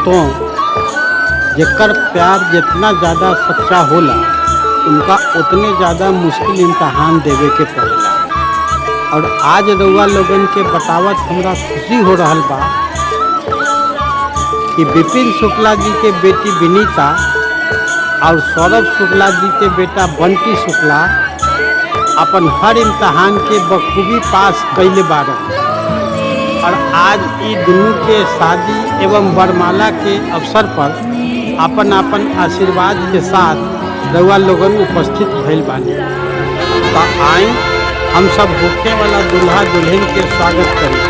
तो जेकर प्यार जितना ज़्यादा सच्चा होला उनका उतने ज़्यादा मुश्किल इम्तहान देवे के पड़ेला। और आज रउआ लोगन के बतावत हमरा खुशी हो रहल बा कि विपिन शुक्ला जी के बेटी विनीता और सौरभ शुक्ला जी के बेटा बंटी शुक्ला अपन हर इम्तहान के बखूबी पास कैले बारन। और आज ई दोनों के शादी एवं वरमाला के अवसर पर अपन अपन आशीर्वाद के साथ रउआ लोगन उपस्थित भइल बानी। तो आई हम सब होखे वाला दूल्हा दुल्हन के स्वागत करें।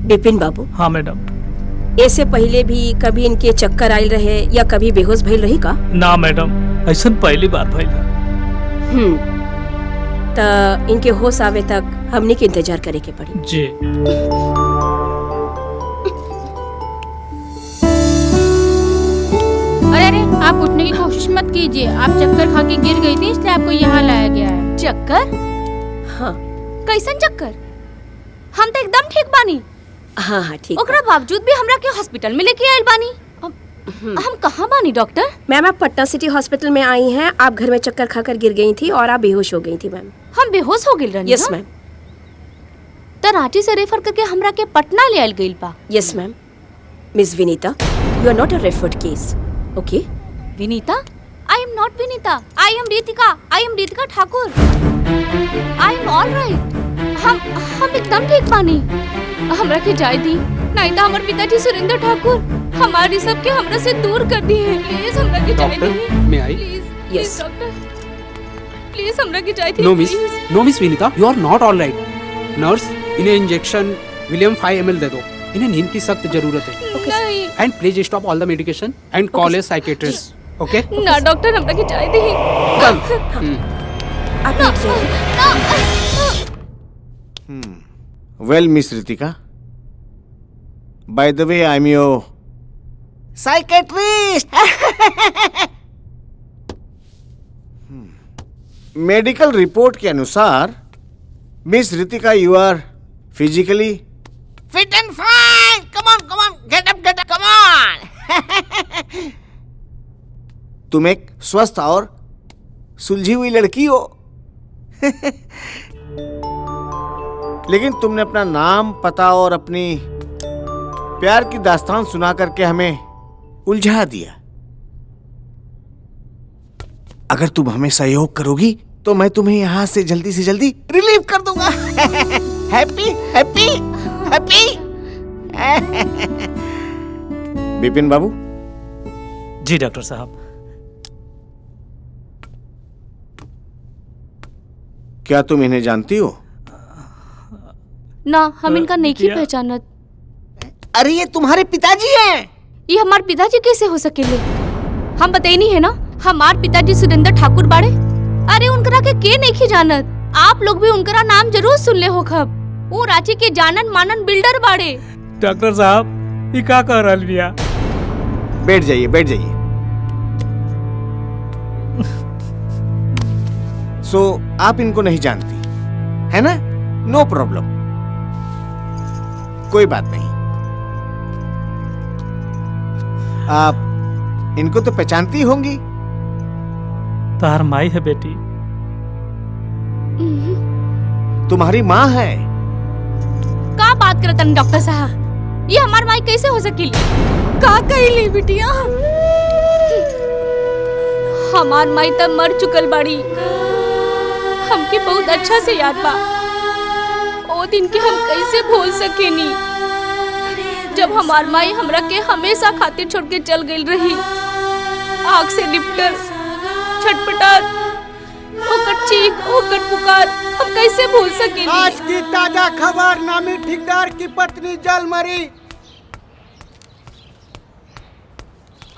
विपिन बाबू। हाँ मैडम। ऐसे पहले भी कभी इनके चक्कर आयल रहे या कभी बेहोश भइल रही का? ना मैडम, ऐसा पहली बार भइल। तो इनके होश आवे तक हमने के इंतजार करे के पड़ी। जी। अरे आप उठने की कोशिश मत कीजिए, आप चक्कर खा के गिर गई थी इसलिए आपको यहाँ लाया गया है। चक्कर? हाँ। कैसन चक्कर? हम तो एकदम ठीक बानी। हाँ हाँ ठीक। ओकरा बावजूद भी हमरा के हॉस्पिटल में लेके आयल बानी। हम कहाँ बानी डॉक्टर? मैम आप पटना सिटी हॉस्पिटल में आई हैं। आप घर में चक्कर खाकर गिर गई थी और आप बेहोश हो गई थी मैम। हम बेहोश हो गइल रहनी? Yes ma'am. तो रांची से रेफर करके हमरा के पटना ले आयल गइल बा? Yes ma'am. Miss Vinita, you are not a referred case. Okay? Vinita? I am not Vinita. I am Ritika. I am Ritika Thakur. I am all right. हम एकदम ठीक बानी। हमरा के जाय दी, नहीं तो हमारे पिताजी सुरेंद्र ठाकुर हमारी सब के हमरा से दूर कर दी है। प्लीज हमरा के जाय दी। मैं आई? यस डॉक्टर, प्लीज हमरा के जाय दी। No miss Vinita, you are not all right. Nurse, इन्हें इंजेक्शन विलियम 5 ml दे दो। इन्हें नींद की सख्त जरूरत है। नहीं। And please stop all the medication and call a psychiatrist. Okay? ना डॉक्टर, हमरा के जाय दी। Well, Miss Ritika, by the way, I'm your psychiatrist. Medical report के अनुसार miss Ritika you are physically fit and fine. Come on get up come on. तुम एक स्वस्थ और सुलझी हुई लड़की हो। लेकिन तुमने अपना नाम, पता और अपनी प्यार की दास्तान सुना करके हमें उलझा दिया। अगर तुम हमें सहयोग करोगी तो मैं तुम्हें यहाँ से जल्दी रिलीव कर दूंगा। Happy happy happy. विपिन बाबू। जी डॉक्टर साहब। क्या तुम इन्हें जानती हो? ना, हम इनका नहीं की पहचानत। अरे ये तुम्हारे पिताजी हैं। ये हमारे पिताजी कैसे हो सकेले? हम बताई नहीं है ना, हमारे पिताजी सुरेंद्र ठाकुर बाड़े। अरे उनकरा के नहीं की जानत। आप लोग भी उनकरा नाम जरूर सुन ले हो खब। वो रांची के जानन मानन बिल्डर बाड़े। डॉक्टर साहब ये क्या कह रहल बिया? बैठ जाइए। सो आप इनको नहीं जानती है ना? नो प्रॉब्लम, कोई बात नहीं। आप इनको तो पहचानती होंगी। तार माई है बेटी। तुम्हारी माँ है। का बात करतन डॉक्टर साहब? ये हमार माई कैसे हो सकेली? का कहिली बिटिया? हमार माई तब मर चुकल बाड़ी। हमके बहुत अच्छा से याद बा। ओ दिन के हम कैसे भूल सकेनी जब हमार माई हमरा के हमेशा खातिर छोड़ के चल गई रही। आग से लिपटर छटपटात ओकर चीख ओकर पुकार हम कैसे भूल सकेनी। आज की ताजा खबर, नामी ठेकेदार की पत्नी जल मरी।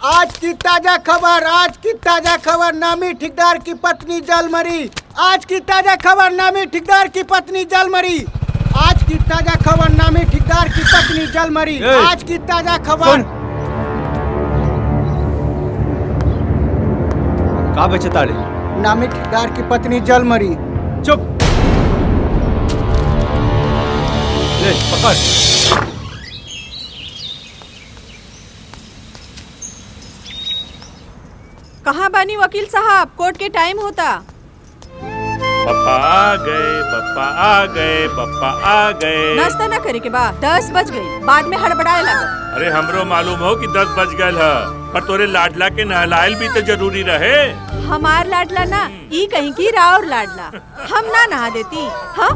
आज की ताजा खबर, आज की ताजा खबर, नामी ठेकेदार की पत्नी जल मरी। आज की ताजा खबर, नामी ठेकेदार की पत्नी जल मरी। आज की ताजा खबर, नामी ठेकेदार की पत्नी जल मरी। आज की ताजा खबर। का बचताड़े? नामी ठेकेदार की पत्नी जल मरी। चुप। ले पकड़। कहाँ बानी वकील साहब, कोर्ट के टाइम होता। पप्पा आ गए, पप्पा आ गए, पप्पा आ गए। नाश्ता ना करे के बाद 10 बज गई, बाद में हड़बड़ाए लगा। अरे हमरो मालूम हो कि 10 बज गए है, पर तोरे लाडला के नहलाइल भी तो जरूरी रहे। हमार लाडला ना, ई कहीं की राउर लाडला। हम ना नहा देती। हाँ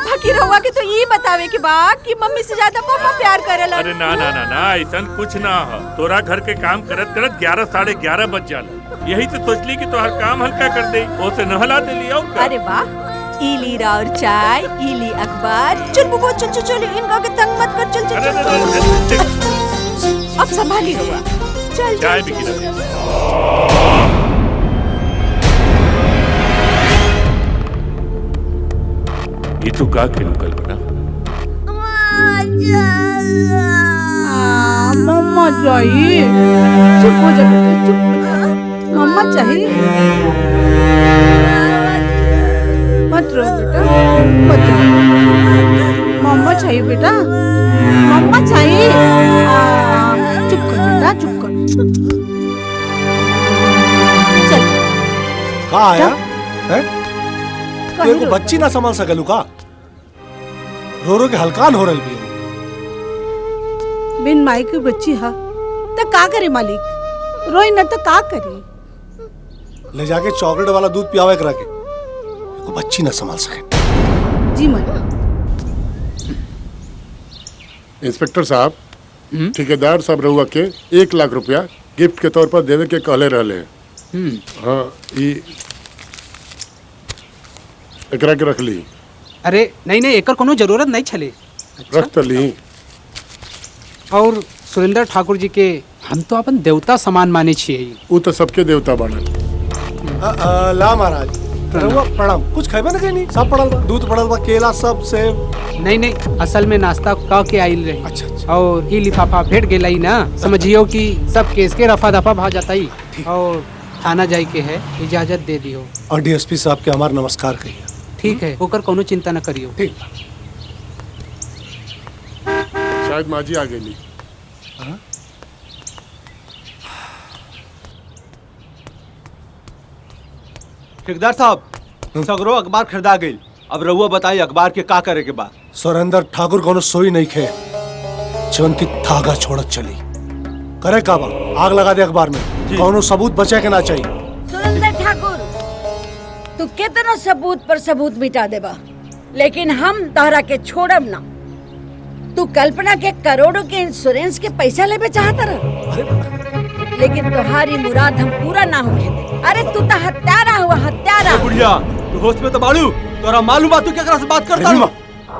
बाकी रहुआ के तो ये बतावे के बाद कि मम्मी से ज्यादा पापा प्यार करेला। अरे ना ना ना ना, ऐसा कुछ ना हो। तोरा घर के काम करत करत 11 साढ़े 11 बज जाला। यही तो सोचली कि तोहर काम हल्का कर दे, ओसे नहला दे लिया। अरे वाह, इली राउर चाय, इली अखबार। चल बुबो चल चल चल, इनका के तंग मत कर। चल चल चल। अब संभाली रहुआ। चल चाय भी गिरा। ये तो का खेलू कल्पना? मम्मा चाहिए। चुप हो जा बेटा, चुप हो जा। मम्मा चाहिए। मत रो बेटा, मत रो। मम्मा चाहिए बेटा, मम्मा चाहिए। चुप कर बेटा, चुप कर। चल। का आया? हैं? तेरे को बच्ची ना संभाल सकलू का? रो रो के हलकान हो रही भी हो। बिन माई की बच्ची हा तो का करे मालिक, रोई न तो का करे। ले जाके चॉकलेट वाला दूध पियावे करा के। को बच्ची ना संभाल सके। जी मालिक। इंस्पेक्टर साहब, ठेकेदार साहब रहुआ के 1 लाख रुपया गिफ्ट के तौर पर देवे के कहले रहले। हाँ, एकरा के रख ली। अरे नहीं नहीं, एकर कोनो जरूरत नहीं छले। रख तो ली। और सुरेंद्र ठाकुर जी के हम तो अपन देवता समान माने छिए। वो तो सबके देवता बाड़न। ला महाराज, रहुआ प्रणाम। कुछ खाइबे ना कहीं? सब पड़ल बा, दूध पड़ल बा, केला सब सेब। नहीं नहीं, असल में नाश्ता का के आइल रहे। अच्छा अच्छा। और ई लिफाफा भेट गेलाई ना, समझियो कि सब केस के रफा दफा भा जाता ही। और थाना जाए के है, इजाजत दे दियो। और डीएसपी साहब के हमार नमस्कार कहिए। ठीक है, ओकर कोनो चिंता न करियो। ठीक। शायद माजी आ गई। ठेकेदार साहब, सगरो अखबार खरीदा गई। अब रहुआ बताई अखबार के का करे के बाद। सुरेंद्र ठाकुर कोनो सोई नहीं खे, जीवन की धागा छोड़त चली। करे का बा? आग लगा दे अखबार में। कोनो सबूत बचे के ना चाहिए। सुरेंद्र ठाकुर, तू कितना सबूत पर सबूत मिटा देबा, लेकिन हम तहरा के छोड़ब ना। तू कल्पना के करोड़ों के इंश्योरेंस के पैसा लेबे चाहता रहा, लेकिन तुम्हारी मुराद हम पूरा ना होके दे। अरे तू तो हत्यारा हुआ, हत्यारा। बुढ़िया, तू होश में तो बाड़ू। तोरा मालूम बा तू क्या से बात करता है?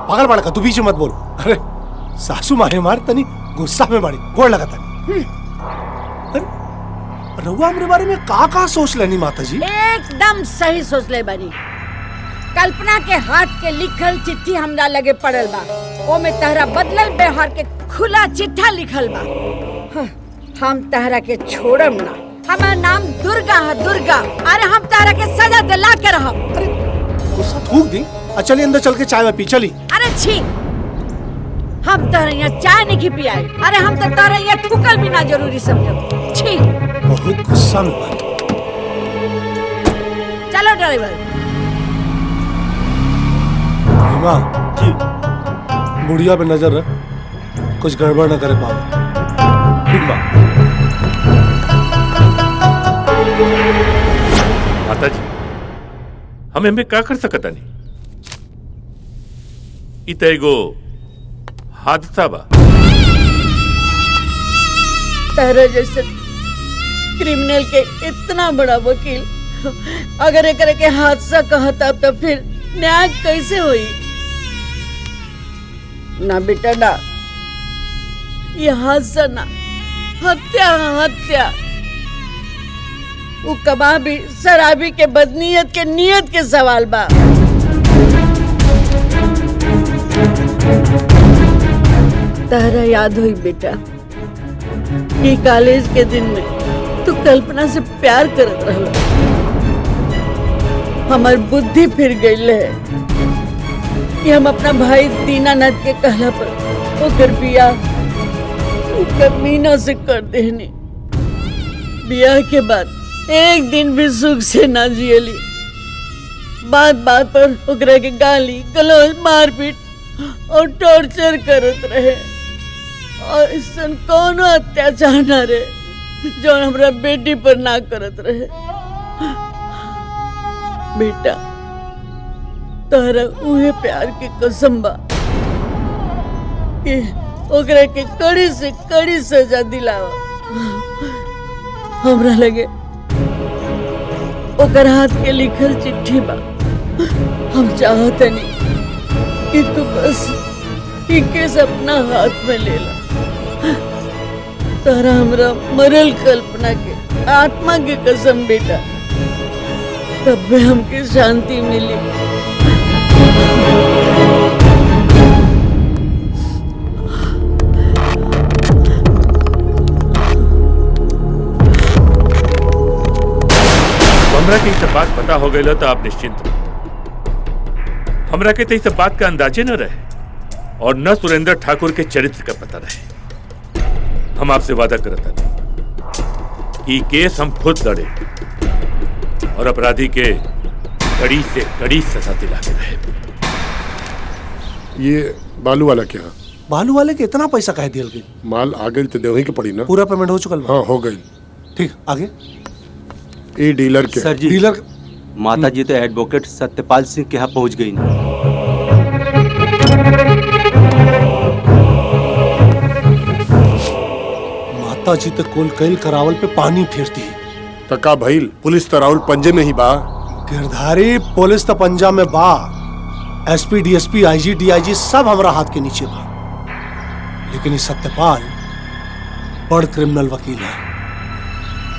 पागल बाड़ा का, तू बीच में मत बोल। अरे सासू माँ हमार तनी गुस्सा में बाड़ी, गोड़ लगा तनी। रहुआ हमरे बारे में का सोच लेनी माता जी? एकदम सही सोच ले बनी। कल्पना के हाथ के लिखल चिट्ठी हमरा लगे पड़ल बा, ओ में तहरा बदलल व्यवहार के खुला चिट्ठा लिखल बा। हम तहरा के छोड़म ना। हमार नाम दुर्गा है, दुर्गा। अरे हम तहरा के सजा दिला के रहब। अरे गुस्सा थूक दी। चलिए अंदर चल के चाय में पी चली। अरे छी, हम तहरा यहाँ चाय नहीं पियाए। अरे हम तो तहरा यहाँ थूकल भी ना जरूरी समझब। छी, बहुत गुस्सा में बात। चलो ड्राइवर। माँ जी, बुढ़िया पे नजर रख, कुछ गड़बड़ न करे पाओ। ठीक बा। माता जी, हम एमे का कर सकता नहीं। इ त एगो हादसा बा। तारा जैसे क्रिमिनल के इतना बड़ा वकील अगर एकरे के हादसा कहता तो फिर न्याय कैसे हुई? ना बेटा ना, ये हादसा ना, हत्या हत्या। वो कबाबी शराबी के बदनीयत के नियत के सवाल बा। तारा याद हुई बेटा कि कॉलेज के दिन में तू कल्पना से प्यार करत रहला। हमार बुद्धि फिर गई है कि हम अपना भाई दीनानाथ के कहला पर ओकर बियाह मीना से कर देनी। बियाह के बाद एक दिन भी सुख से ना जियली। बात बात पर ओकरा के गाली गलौज मारपीट और टॉर्चर करत रहे और ऐसन कोनो अत्याचार ना रहे जो हमरा बेटी पर ना करत रहे। बेटा तोहरा उहे प्यार के कसम बा कि ओकरा के कड़ी से कड़ी सजा दिलावा। हमरा लगे ओकर हाथ के लिखल चिट्ठी बा। हम चाहते नहीं कि तू बस ई केस अपना हाथ में ले ला। तारा हमरा मरल कल्पना के आत्मा के कसम बेटा, तब भी हमके शांति मिली। हमरा के सब बात पता हो गई तो आप निश्चिंत हो। हमरा के सब बात का अंदाजे न रहे और न सुरेंद्र ठाकुर के चरित्र का पता रहे। हम आपसे वादा करता नहीं कि केस हम खुद लड़े और अपराधी के कड़ी से कड़ी सजा दिला के रहे। ये बालू वाला क्या? बालू वाले के इतना पैसा कह दिया गई? माल आ गई तो देवही के पड़ी ना। पूरा पेमेंट हो चुकल? हाँ हो गई। ठीक, आगे। ये डीलर के सर जी, डीलर माता जी तो एडवोकेट सत्यपाल सिंह के यहाँ पहुँच गई ना। माता जी तो कुल कैल करावल पे पानी फेरती है। तका भइल पुलिस तो राहुल पंजे में ही बा। गिरधारी पुलिस तो पंजा में बा। एसपी डीएसपी आईजी डीआईजी सब हमारा हाथ के नीचे बा। लेकिन ये सत्यपाल बड़ क्रिमिनल वकील है।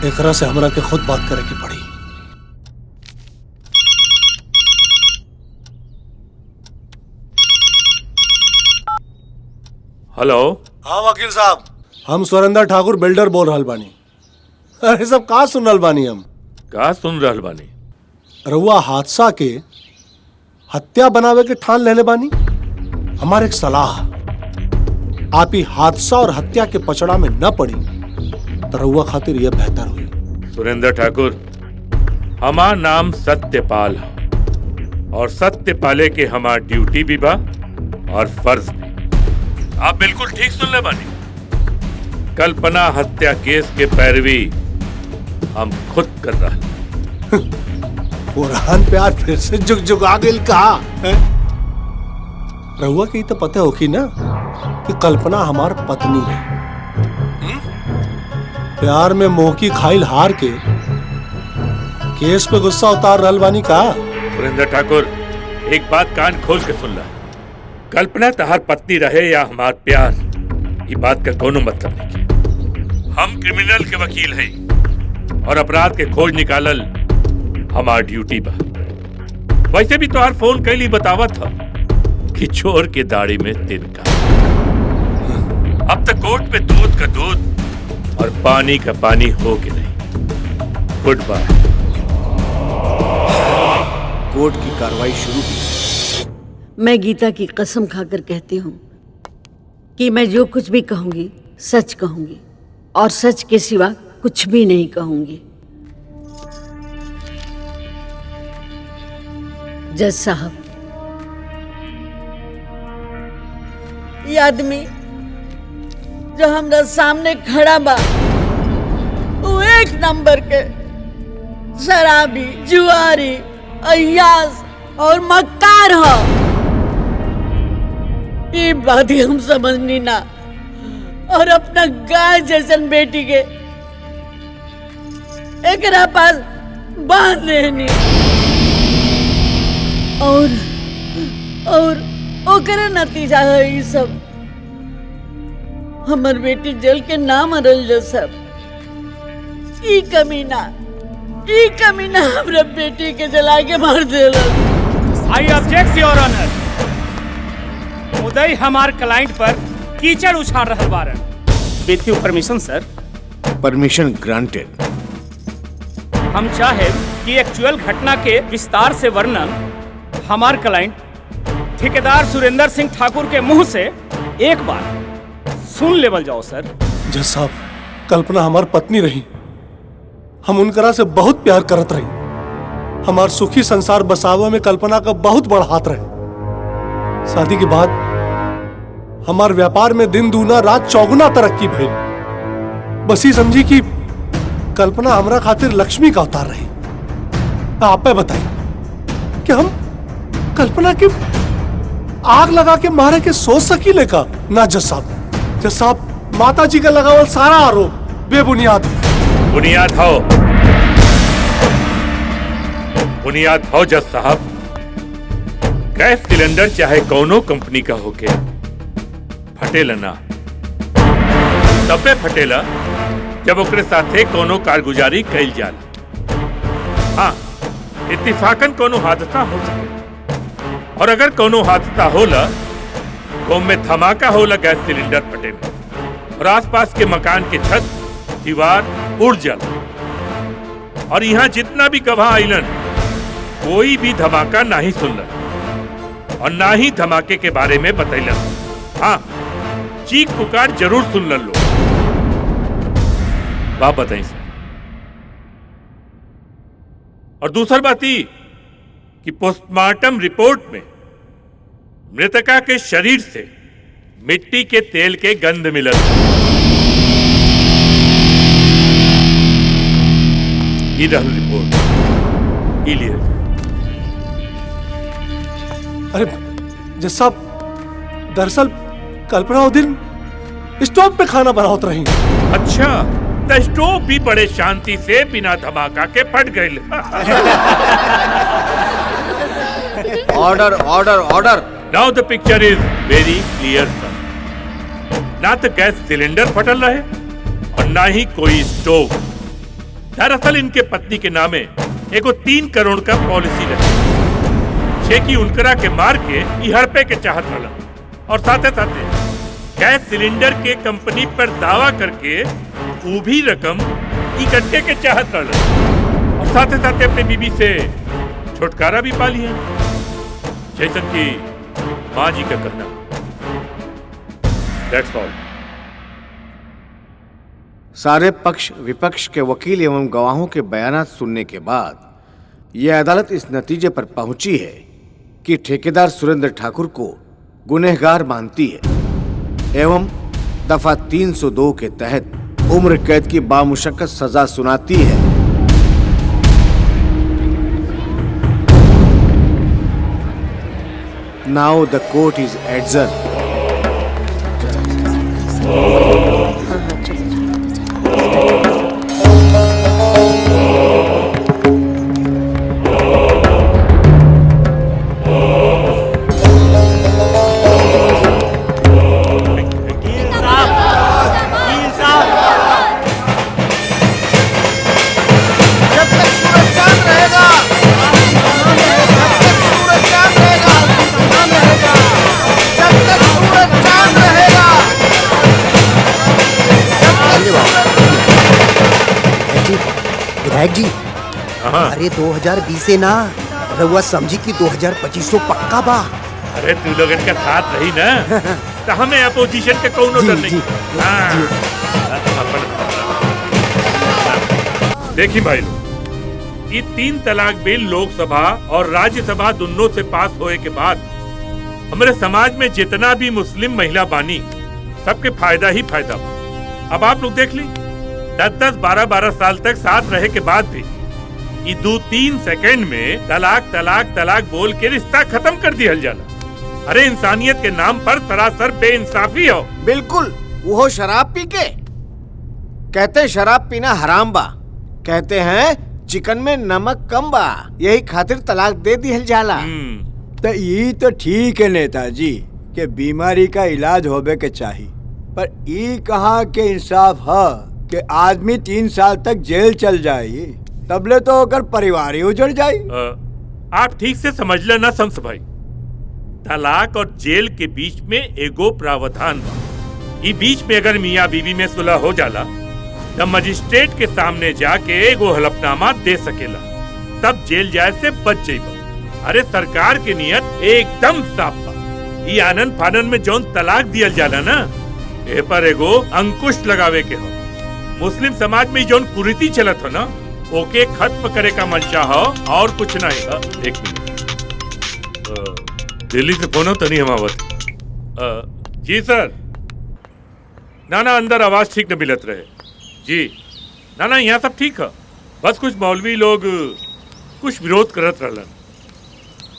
एकरा से हमरा के खुद बात करे की पड़ी। हेलो। हाँ वकील साहब, हम सुरेंद्र ठाकुर बिल्डर बोल रहल बानी। अरे सब का सुन रहल बानी? हम का सुन रहल बानी? रउआ हादसा के हत्या बनावे के ठान लेले बानी। हमारे एक सलाह, आप ही हादसा और हत्या के पचड़ा में न पड़ी तो रउआ खातिर यह बेहतर हुई। सुरेंद्र ठाकुर, हमार नाम सत्यपाल है और सत्य पाले के हमार ड्यूटी भी बा और फर्ज भी। आप बिल्कुल ठीक सुन ले बानी। कल्पना हत्या केस के पैरवी हम खुद कर रहा हैं। पुरान प्यार फिर से जुग जुग आ गई कहा है? रहुआ की तो पता होगी ना कि कल्पना हमार पत्नी है। प्यार में मोह की खाइल हार के केस पे गुस्सा उतार रहल बानी का? सुरेंद्र ठाकुर, एक बात कान खोल के सुन ला। कल्पना तहार पत्नी रहे या हमार प्यार, ये बात का कोनो मतलब नहीं। हम क्रिमिनल के वकील हैं और अपराध के खोज निकालल हमार ड्यूटी बा। वैसे भी तोहार फोन कैली बतावा था कि चोर के दाढ़ी में तिनका। अब तक कोर्ट में दूध का दूध और पानी का पानी हो के नहीं। Good by. कोर्ट की कार्रवाई शुरू की। मैं गीता की कसम खाकर कहती हूँ कि मैं जो कुछ भी कहूंगी सच कहूंगी और सच के सिवा कुछ भी नहीं कहूंगी। जज साहब, ये आदमी जो हमरा सामने खड़ा बा वो एक नंबर के शराबी, जुआरी अय्यास और मक्कार हो। ये बात ही हम समझनी ना, और अपना गाय जैसन बेटी के एकरा पास बांध लेनी और ओकरे नतीजा है ये सब। हमर बेटी जल के ना मरल जो सब। ई कमीना हमरा बेटी के जला के मार देला। I object your honour. Uday हमार क्लाइंट पर कीचड़ उछाल रहल बारन। With your permission sir. Permission granted. हम चाहे कि एक्चुअल घटना के विस्तार से वर्णन हमार क्लाइंट ठेकेदार सुरेंद्र सिंह ठाकुर के मुंह से एक बार सुन लेवल जाओ सर। जज साहब, कल्पना हमार पत्नी रही। हम उनकरा से बहुत प्यार करत रही। हमार सुखी संसार बसावे में कल्पना का बहुत बड़ा हाथ रहे। शादी के बाद हमार व्यापार में दिन दूना रात चौगुना तरक्की भइल। बस ही समझी कि कल्पना हमरा खातिर लक्ष्मी का अवतार रही। आप बताइए कि हम कल्पना की आग लगा के मारे के सोच सकीले का? ना जज साहब, माता जी का लगावल सारा आरोप बेबुनियाद। बुनियाद हो जज साहब। गैस सिलेंडर चाहे कौनो कंपनी का होके फटेला ना तबे फटेला जब ओकरे साथे कोनो कारगुजारी कैल जाला। हाँ, इत्तेफाकन कोनो हादसा हो सके, और अगर कोनो हादसा होला कौम में धमाका होला गैस सिलेंडर फटे में, और आसपास के मकान के छत दीवार उड़ जाला। और यहाँ जितना भी गवाह आइलन कोई भी धमाका नहीं सुनलन और ना ही धमाके के बारे में बतैलन। हाँ, चीख पुकार जरूर सुनलन लोग। बात बताइए सर। और दूसरी बात ही कि पोस्टमार्टम रिपोर्ट में मृतका के शरीर से मिट्टी के तेल के गंध मिलल। ये रही रिपोर्ट। अरे जज साहब, दरअसल कल्पना उस दिन स्टोव पे खाना बनावत रही। अच्छा, तो स्टोव भी बड़े शांति से बिना धमाका के फट गई। Order order order. Now the picture is very clear sir. ना तो गैस सिलेंडर फटल रहे और ना ही कोई स्टोव। दरअसल इनके पत्नी के नामे एगो 3 करोड़ का पॉलिसी रहे छे की उनकरा के मार के हड़पे के चाहत वाला, और साथे साथे गैस सिलेंडर के कंपनी पर दावा करके वो भी रकम इकट्ठे के चाहत वाला, और साथे साथे अपने बीबी से छुटकारा भी पा लिया, जैसन की माँ जी का कहना। That's all. सारे पक्ष विपक्ष के वकील एवं गवाहों के बयानात सुनने के बाद यह अदालत इस नतीजे पर पहुंची है कि ठेकेदार सुरेंद्र ठाकुर को गुनहगार मानती है एवं दफा 302 के तहत उम्र कैद की बामुशक्कत सजा सुनाती है। नाउ द कोर्ट इज एडजर्न। विधायक जी, अरे 2020 से ना रउआ समझी कि 2025 पक्का बा। अरे तू लोग इनका साथ रही ना तो हमें अपोजिशन के कोनो डर नहीं। देखिए भाई लोग, ये 3 तलाक बिल लोकसभा और राज्यसभा दोनों से पास होए के बाद हमारे समाज में जितना भी मुस्लिम महिला बानी सबके फायदा ही फायदा बा। अब आप लोग देख ली 10-10, 12-12 साल तक साथ रहे के बाद भी ये 2-3 सेकंड में तलाक तलाक तलाक बोल के रिश्ता खत्म कर दिया जाला। अरे इंसानियत के नाम पर सरासर बेइंसाफी हो। बिल्कुल, वो शराब पी के कहते हैं शराब पीना हराम बा, कहते हैं चिकन में नमक कम बा, यही खातिर तलाक दे दिहल जाला। तो ये तो ठीक है नेताजी के बीमारी का इलाज होबे के चाहिए, पर ये कहाँ के इंसाफ है कि आदमी 3 साल तक जेल चल जाये, तबले तो होकर परिवार ही उजड़ जाये। आप ठीक से समझ लेना शम्स भाई, तलाक और जेल के बीच में एगो प्रावधान बा। ये बीच में अगर मियाँ बीवी में सुलह हो जाला तब मजिस्ट्रेट के सामने जाके एगो हलफनामा दे सकेला, तब जेल जाए से बच जाइबा। अरे सरकार की नियत एकदम साफ बा। ये आनन फानन में जौन तलाक दियल जाला ना, ए पर एगो अंकुश लगावे के हो। मुस्लिम समाज में जौन कुरीति चलत हो ना, ओके खत्म करे का मंशा हो और कुछ नहीं। एक मिनट, दिल्ली से फोन हो तनी हम आवत। जी सर। ना अंदर आवाज ठीक न मिलत रहे जी। ना यहाँ सब ठीक है, बस कुछ मौलवी लोग कुछ विरोध करत रहलन।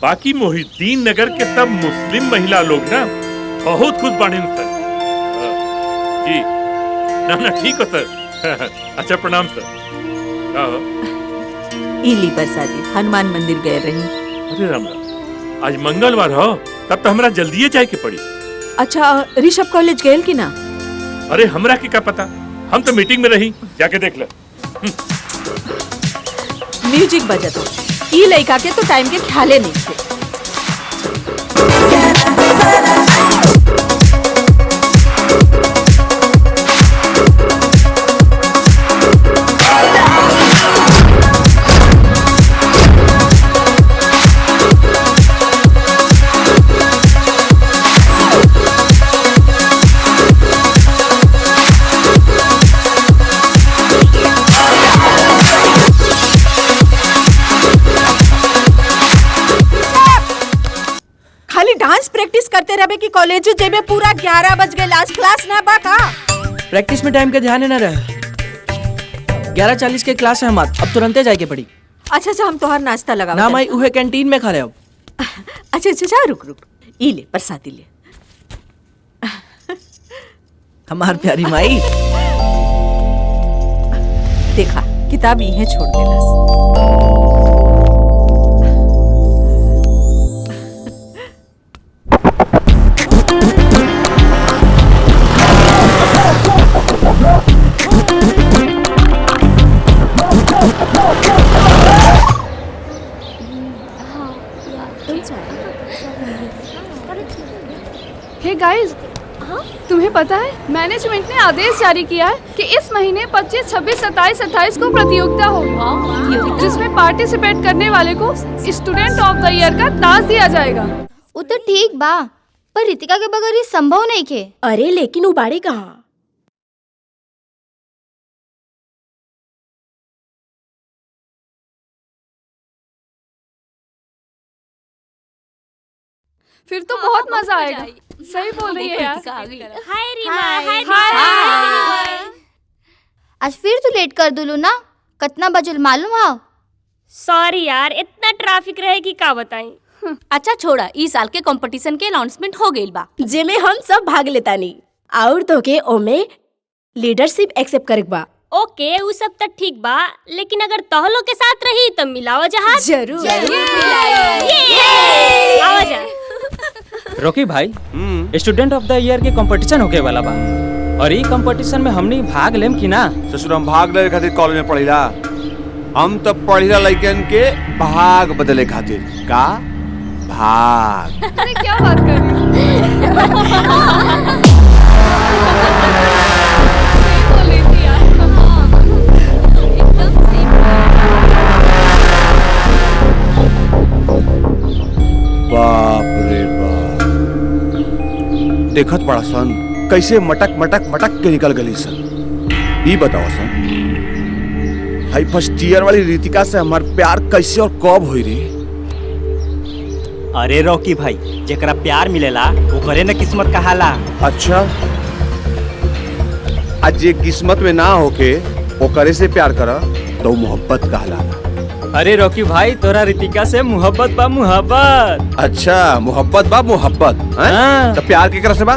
बाकी मोहिद्दीन नगर के सब मुस्लिम महिला लोग ना बहुत खुश बाड़े सर। जी ना ठीक हो सर। अच्छा प्रणाम सर। इली बरसाती हनुमान मंदिर गए रही। अरे राम राम, आज मंगलवार हो, तब तो हमरा जल्दी जाए के पड़ी। अच्छा ऋषभ कॉलेज गए की ना? अरे हमरा के क्या पता, हम तो मीटिंग में रही, जाके देख ले। म्यूजिक बजत हो, ई लड़का के तो टाइम के ख्याले नहीं थे। डांस प्रैक्टिस करते रहे कि कॉलेज जेबे पूरा 11 बज गए, लास्ट क्लास ना बा का? प्रैक्टिस में टाइम के ध्यान ना रहे। 11:40 के क्लास है हमार, अब तुरंते जाए के पड़ी। अच्छा हम तोहर नाश्ता लगा ना माई उहे कैंटीन में खा रहे अब। अच्छा रुक ई ले प्रसादी ले। हमार प्यारी माई देखा किताब यहीं छोड़ देलस। हे गाइस, तुम्हें पता है मैनेजमेंट ने आदेश जारी किया है कि इस महीने 25, 26, 27, 28 को प्रतियोगिता होगी, जिसमें पार्टिसिपेट करने वाले को स्टूडेंट ऑफ द ईयर का ताज दिया जाएगा। वो तो ठीक बा, पर रितिका के बगैर ये संभव नहीं के। अरे लेकिन वो बाड़ी कहाँ? फिर तो बहुत मजा आएगा। सही बोल रही है यार। हाय रीमा, हाय। आज फिर तू लेट कर दुलू ना, कितना बजल मालूम है? सॉरी यार, इतना ट्रैफिक रहे कि का बताई। अच्छा छोड़ा, इस साल के कंपटीशन के अनाउंसमेंट हो गइल बा, जेमे हम सब भाग लेता नहीं, और तो के ओमे लीडरशिप एक्सेप्ट करे बा। ओके वो सब तो ठीक बा, लेकिन अगर तोहलो के साथ रही तो मिलावा जहाज। जरूर आवा जा। रोकी भाई, स्टूडेंट ऑफ द ईयर के कंपटीशन होके वाला बा, और ई कंपटीशन में हमनी भाग लेम कि ना? ससुर हम भाग ले खातिर कॉलेज में पढ़िला, हम तो पढ़िला लइकन के भाग बदले खातिर। का भाग? अरे क्या बात कर रही बाप रे बाप, देखत बड़ा सन कैसे मटक मटक मटक के निकल गली सन। ये बताओ सन, हाई फर्स्ट ईयर वाली रितिका से हमार प्यार कैसे और कब हुई रे? अरे रॉकी भाई, जेकरा प्यार मिलेला ओकरे न किस्मत कहाला। अच्छा, आज जे किस्मत में ना होके ओकरे से प्यार करा तो मोहब्बत कहला। अरे रॉकी भाई तोरा रितिका से मोहब्बत बा मोहब्बत। अच्छा मोहब्बत बा मोहब्बत हैं? हाँ। तो प्यार की से बा?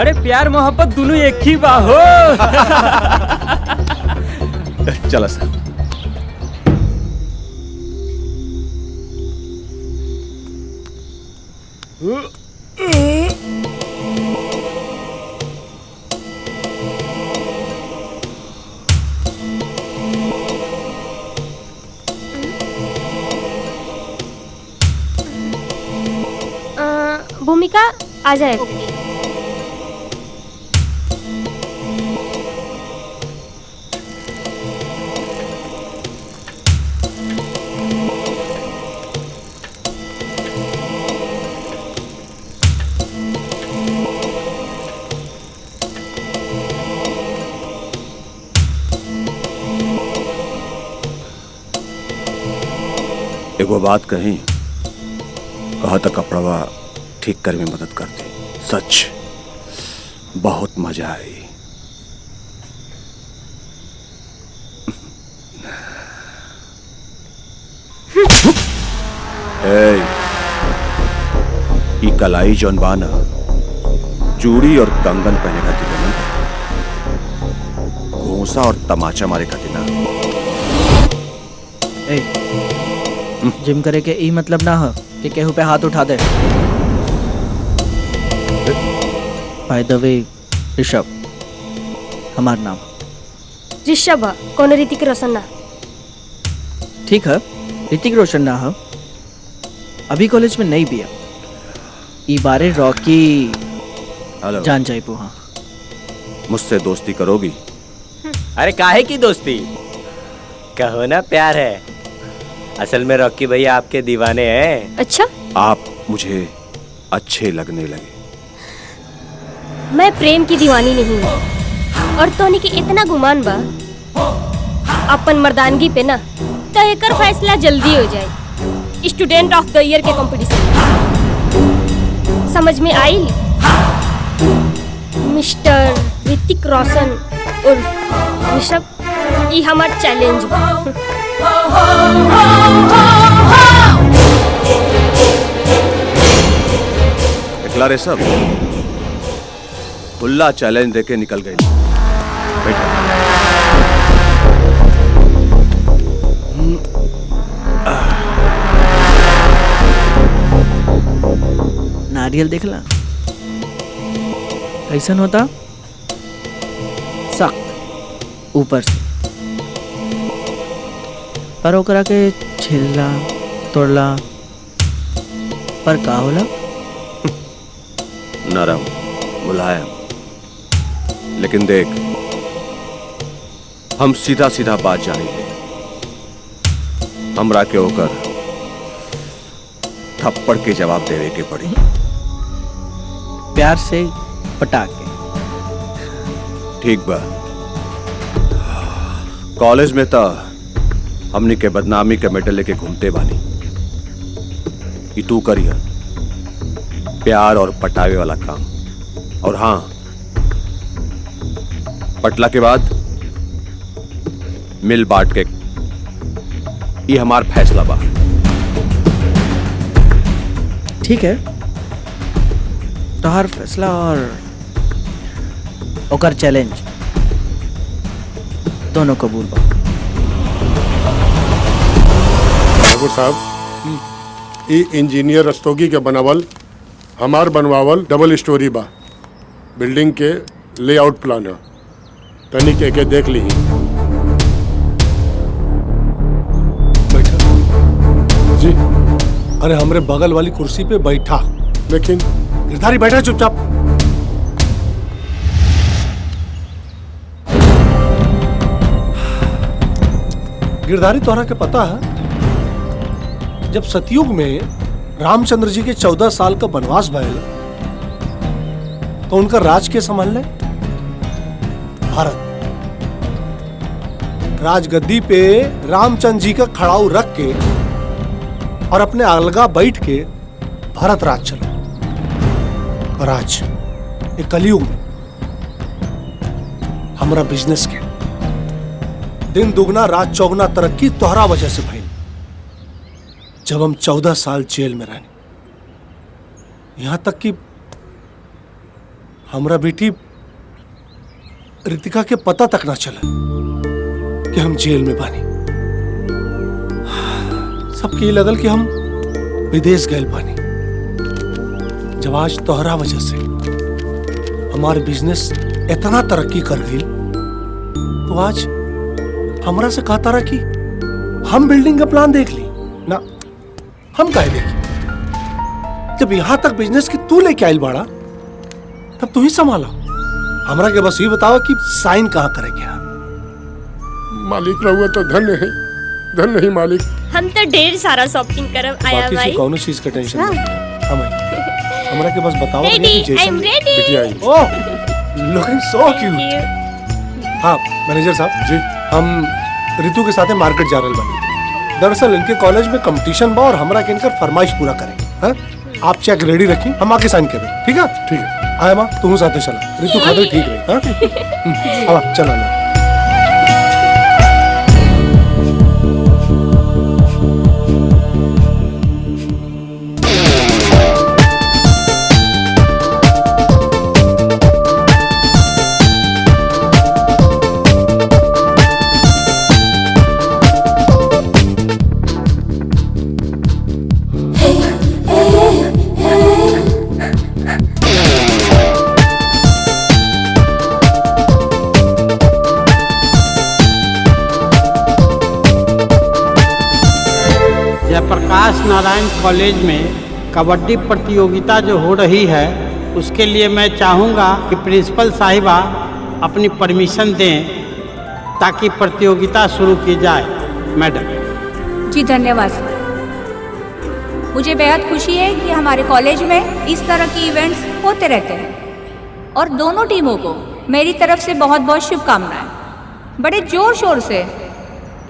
अरे प्यार मोहब्बत दोनों एक ही बा हो। चलो सर। भूमिका आ जाए। एगो बात कही, कहा था कपड़वा ठीक करे में मदद कर दी। सच बहुत मजा आई। ई कलाई जौन बाना चूड़ी और कंगन पहने का दिल घूसा और तमाचा मारे का दिना। जिम करे के ई मतलब ना हो कि केहू पे हाथ उठा दे। बाय द वे ऋषभ हमार नाम। ऋषभ कौन ऋतिक रोशन ना। ठीक है ऋतिक रोशन ना हो, अभी कॉलेज में नहीं भी है। ई बारे रॉकी हेलो जान जाए पो। हाँ मुझसे दोस्ती करोगी? अरे काहे की दोस्ती, कहो ना प्यार है। असल में रॉकी भैया आपके दीवाने हैं। अच्छा आप मुझे अच्छे लगने लगे। मैं प्रेम की दीवानी नहीं हूँ और तोनी के इतना गुमान बा अपन मर्दानगी पे ना, तो एकर फैसला जल्दी हो जाए स्टूडेंट ऑफ द ईयर के कंपटीशन में। समझ में आई मिस्टर ऋतिक रोशन और ऋषभ, ये हमार चैलेंज बा। एकला रे सब खुला चैलेंज देके निकल गई। बैठो। नारियल देखला कैसन होता, सख्त ऊपर से, पर ओकरा के छिलला तोड़ला पर का होला नरम मुलायम। लेकिन देख हम सीधा सीधा बात जानेंगे। हमरा के होकर थप्पड़ के जवाब देवे के पड़ी। प्यार से पटा के। ठीक बा। कॉलेज में तो हमनी के बदनामी के मेडल लेके घूमते बानी। ई तू करिया प्यार और पटावे वाला काम। और हाँ, पटला के बाद मिल बांट के, ये हमार फैसला बा। ठीक है, तोहार फैसला और ओकर चैलेंज दोनों कबूल बा। ठाकुर साहब, ई इंजीनियर रस्तोगी के बनावल हमार बनवावल डबल स्टोरी बा। बिल्डिंग के लेआउट प्लान है, तनी के देख ली। जी अरे हमरे बगल वाली कुर्सी पे बैठा। लेकिन गिरधारी बैठा चुपचाप। गिरधारी तोहरा के पता है, जब सतयुग में रामचंद्र जी के 14 साल का वनवास भयल तो उनका राज के संभालने भारत। राजगद्दी पे रामचंद्र जी का खड़ाऊ रख के और अपने अलगा बैठ के भारत राज चला। और आज ये कलयुग में हमारा बिजनेस के दिन दुगना रात चौगुना तरक्की तोहरा वजह से भइल। जब हम 14 साल जेल में रहने, यहां तक कि हमरा बेटी रितिका के पता तक ना चला कि हम जेल में बानी। सबके ये लगल कि हम विदेश गए बानी। जब आज तोहरा वजह से हमारे बिजनेस इतना तरक्की कर गई, तो आज हमरा से कहता रहा कि हम बिल्डिंग का प्लान देख ली ना। हम काहे देखी? जब यहां तक बिजनेस की तू लेके आयल बाड़ा, तब तू ही संभाला। हमरा के बस ये बतावा कि साइन कहाँ करेंगे? मालिक रहुआ तो धन्य है, धन्य है मालिक। हम तो ढेर सारा शॉपिंग करब आया बाकी से भाई। कौनो चीज का टेंशन नहीं। हम आई। हमरा के बस बताओ Ready, कि जैसे I'm ready. बिटिया आई। ओह, लुकिंग सो क्यूट। हाँ मैनेजर साहब जी, हम रितु के साथ मार्केट जा रहे बानी। दरअसल इनके कॉलेज में कंपटीशन बा और हमरा के इनकर फरमाइश पूरा करेंगे। हाँ? आप चेक रेडी रखी, हम आके साइन करें। ठीक है? ठीक है। आया माँ, तू साथ चला। रितु खाते ठीक रही। हाँ चलो ना। जयप्रकाश नारायण कॉलेज में कबड्डी प्रतियोगिता जो हो रही है, उसके लिए मैं चाहूँगा कि प्रिंसिपल साहिबा अपनी परमिशन दें ताकि प्रतियोगिता शुरू की जाए। मैडम जी धन्यवाद सर। मुझे बेहद खुशी है कि हमारे कॉलेज में इस तरह की इवेंट्स होते रहते हैं और दोनों टीमों को मेरी तरफ से बहुत बहुत शुभकामनाएं। बड़े जोर शोर से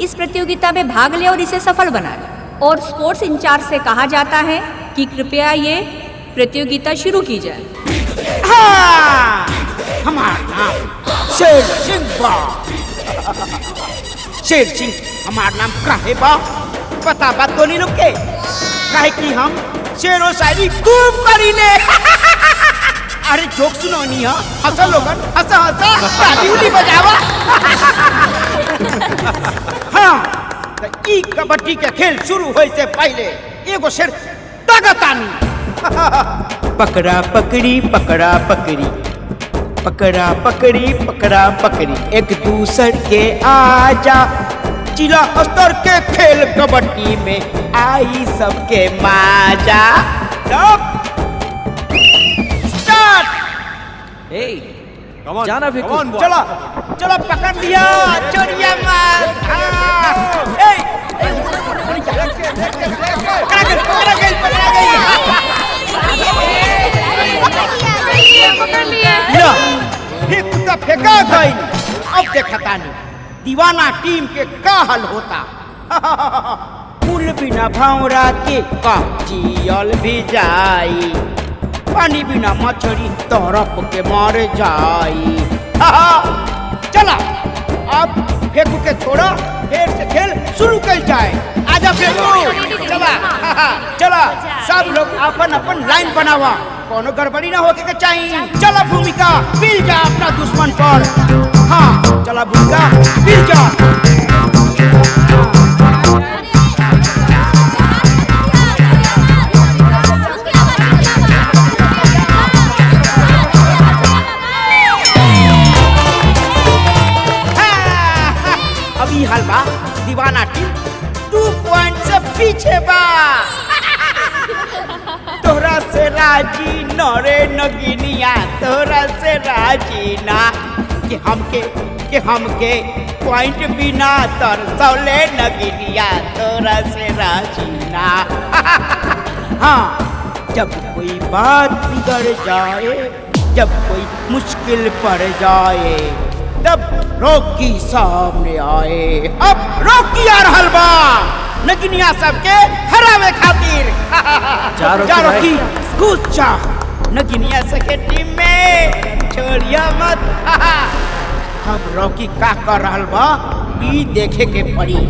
इस प्रतियोगिता में भाग लें और इसे सफल बनाएं। और स्पोर्ट्स इंचार्ज से कहा जाता है कि कृपया ये प्रतियोगिता शुरू की जाए। हमारा नाम शेर सिंह बा। शेर सिंह हमारा नाम काहे बा? पता बात तो नहीं लोग के काहे कि हम शेर और शायरी खूब करीले। अरे जोक सुनो नहीं है, हंसा लोगन, हंसा हंसा ताली उली बजावा। हाँ, ई कबड्डी के खेल शुरू होए से पहले एगो शेर तागतानी। पकड़ा पकड़ी पकड़ा पकड़ी, पकड़ा पकड़ी पकड़ा पकड़ी, एक दूसर के आजा। जिला स्तर के खेल कबड्डी में आई सबके माजा। जाना भी चलो चलो पकड़ लिया चोरिया मार। फेंका गई। अब देखता नहीं दीवाना टीम के का हल होता। फूल बिना भौरा के का जियल भी जाई, पानी बिना मछली तरफ के मर जाई। चला अब फेंकू के छोड़ा, फिर से खेल शुरू कर जाए। आजा फेंकू, चला चला सब लोग अपन अपन लाइन बनावा, कोनो गड़बड़ी ना होके के चाहिए। चला भूमिका मिल जा अपना दुश्मन पर। हाँ चला भूमिका मिल जा। अभी हाल बा दीवाना टीम 2 पॉइंट से पीछे बा। तोरा से राजी नरे नगिनिया, तोरा से राजी ना कि हमके पॉइंट बिना तरसौले नगिनिया, तोरा से राजी ना। हाँ जब कोई बात बिगड़ जाए, जब कोई मुश्किल पड़ जाए, तब रॉकी सामने आए। अब रॉकी आ रहल बा नगिनिया सबके हरावे खातिर। जा रॉकी घुस जा नगिनिया सबके टीम में, छोड़िया मत। अब रॉकी का कर रहल बा ई देखे के पड़ी।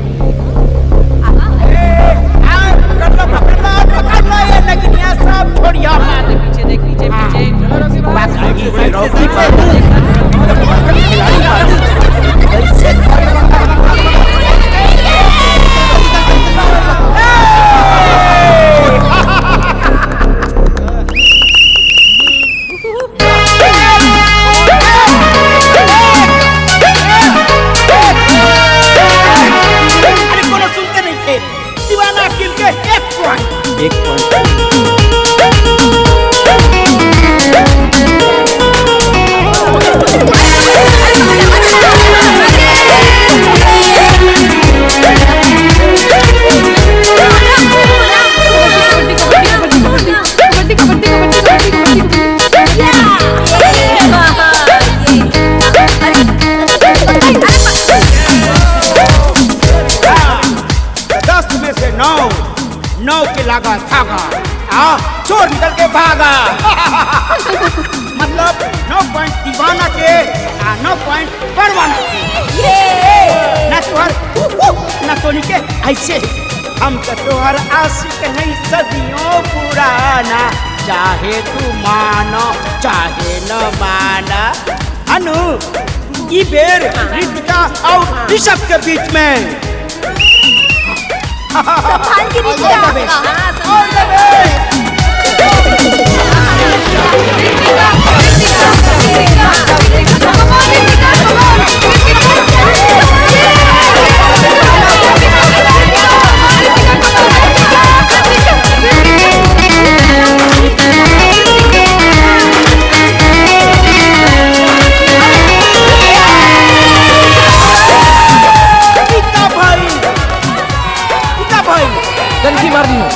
टीम के 1 पॉइंट। 1 पॉइंट। नौ के लागा थागा चोर निकल के भागा मतलब 9 पॉइंट दीवाना के 9 पॉइंट परवाना के ना तोहर ना तोनी के ऐसे हम तो तोहर आशिक नहीं सदियों पुराना चाहे तू मानो चाहे न माना अनु ई बेर रितिका और ऋषभ के बीच में संभाल के कनकी मारनी हो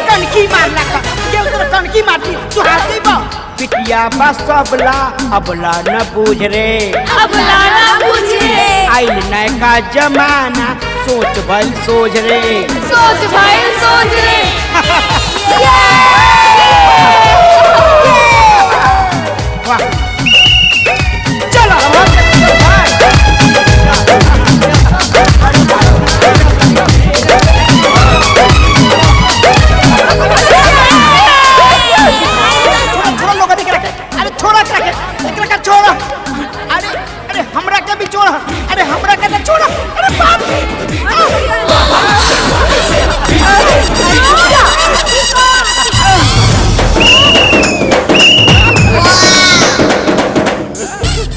कनकी मारला का ये उधर कनकी मारती तू हाथी बा पिटिया बस अबला अबला न बूझ रे अबला न बूझ रे आइल नया जमाना सोच भाई सोच रे सोच भाई सोच रे वाह चलो छोड़ो अरे हमरा के भी छोड़ो अरे हमरा के तो छोड़ो अरे बाप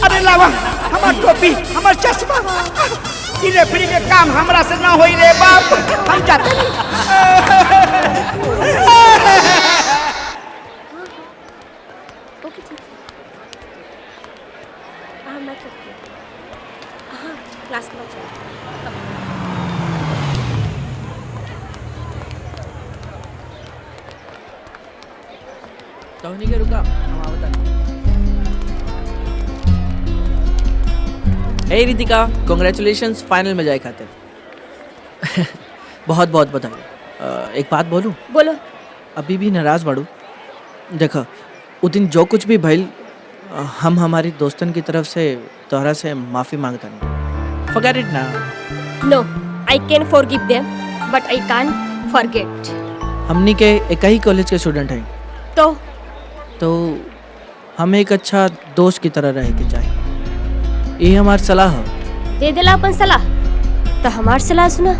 अरे लावा हमार टोपी हमार चश्मा ई रेफरी के काम हमरा से ना होई रे बाप हम जाते क्लास में तो नहीं के रुका हम आवता हे रितिका कांग्रेचुलेशंस फाइनल में जाए खातिर बहुत बहुत बधाई एक बात बोलूं बोलो अभी भी नाराज बाड़ू देखा उस दिन जो कुछ भी भइल हम हमारी दोस्तन की तरफ से तोहरा से माफी मांगता नहीं Forget it now. No, I can forgive them, but I can't forget. हमनी के एक ही कॉलेज के स्टूडेंट हैं तो हमें एक अच्छा दोस्त की तरह रहे के चाहिए ये हमारी सलाह है दे देला अपन सलाह तो हमार सलाह सुना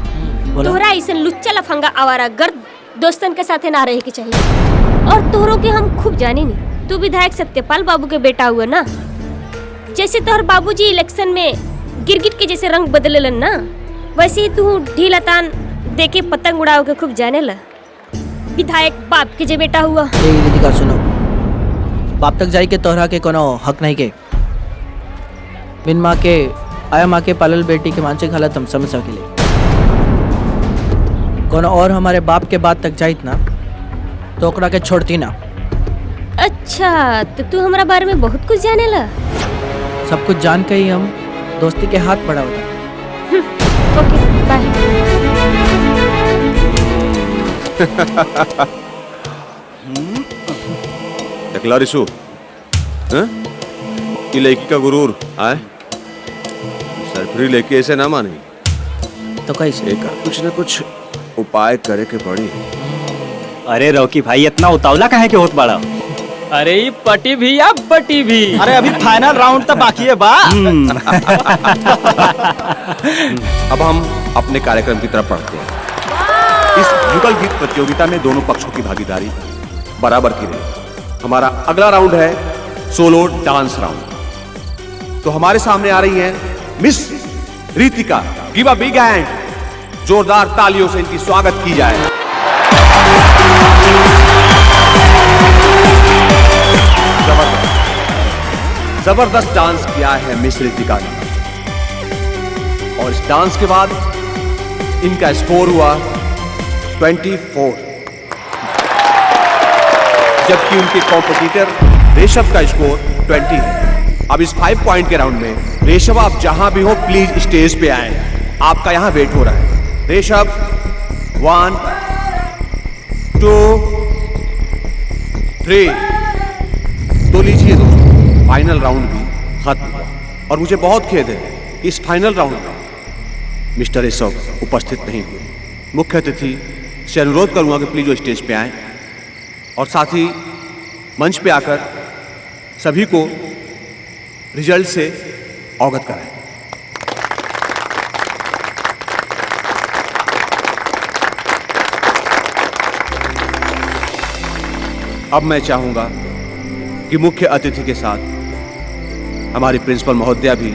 तोहरा ऐसा लुच्चा लफंगा आवारा गर्द दोस्तन के साथे ना रहे के चाहिए और तोहरों के हम खूब जानी नहीं तू विधायक सत्यपाल बाबू के बेटा हुआ ना जैसे तोहर बाबूजी इलेक्शन में गिरगिट के जैसे रंग बदलेलन ना वैसे ही तू ढीला तान देके पतंग उड़ाओ के खूब जाने ला विधायक बाप के जे बेटा हुआ रितिका सुनो बाप तक जाई के तोहरा के कोनो हक नहीं के बिन माँ के आया माँ के पालल बेटी के मानसिक हालत हम समझ सकेले कोनो और हमारे बाप के बात तक जाइत ना तो ओकरा के छोड़ती ना अच्छा तो तू हमारा बारे में बहुत कुछ जाने ला सब कुछ जान के ही हम दोस्ती के हाथ बढ़ावता ओके बाय देखला रिशु ये लड़की का गुरूर आए सरफरी लेके ऐसे ना माने तो कैसे कुछ न कुछ उपाय करे के पड़ी अरे रॉकी भाई इतना उतावला काहे के होत बाड़ा अरे ये पटी भी या बटी भी अरे अभी फाइनल राउंड तो बाकी है बा अब हम अपने कार्यक्रम की तरफ बढ़ते हैं इस युगल गीत प्रतियोगिता में दोनों पक्षों की भागीदारी बराबर की रही हमारा अगला राउंड है सोलो डांस राउंड तो हमारे सामने आ रही हैं miss Ritika give a big hand जोरदार तालियों से इनकी स्वागत की जाए। जबरदस्त डांस किया है मिस रितिका ने, और इस डांस के बाद इनका स्कोर हुआ 24, जबकि उनके कॉम्पिटिटर रेशव का स्कोर 20 है। अब इस 5 पॉइंट के राउंड में रेशव, आप जहां भी हो प्लीज स्टेज पे आए, आपका यहां वेट हो रहा है। रेशव 1 2 3, तो लीजिए दोस्तों, फाइनल राउंड भी खत्म हुआ और मुझे बहुत खेद है कि इस फाइनल राउंड में मिस्टर ऋषभ उपस्थित नहीं हुए। मुख्य अतिथि से अनुरोध करूंगा कि प्लीज वो स्टेज पे आएं और साथ ही मंच पे आकर सभी को रिजल्ट से अवगत कराएं। अब मैं चाहूंगा कि मुख्य अतिथि के साथ हमारी प्रिंसिपल महोदया भी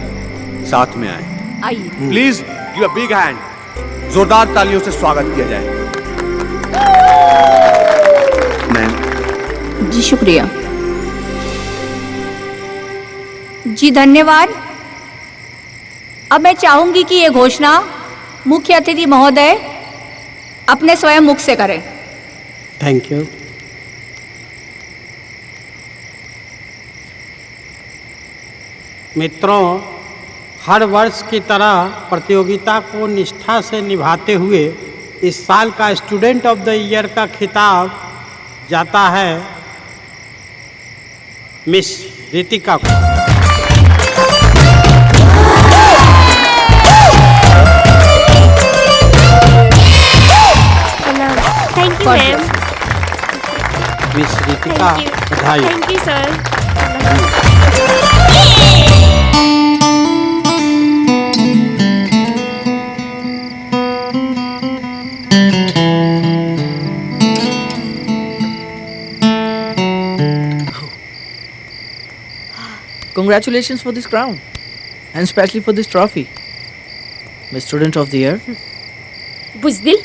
साथ में आए। आइए please give a big hand, जोरदार तालियों से स्वागत किया जाए। मैम। जी शुक्रिया। जी धन्यवाद। अब मैं चाहूंगी कि ये घोषणा मुख्य अतिथि महोदय अपने स्वयं मुख से करें। Thank you. मित्रों, हर वर्ष की तरह प्रतियोगिता को निष्ठा से निभाते हुए इस साल का स्टूडेंट ऑफ द ईयर का खिताब जाता है मिस रितिका को। Thank you ma'am. Miss Ritika, बधाई। Thank you sir. Congratulations for this crown and especially for this trophy, Miss Student of the Year. बुज़दिल,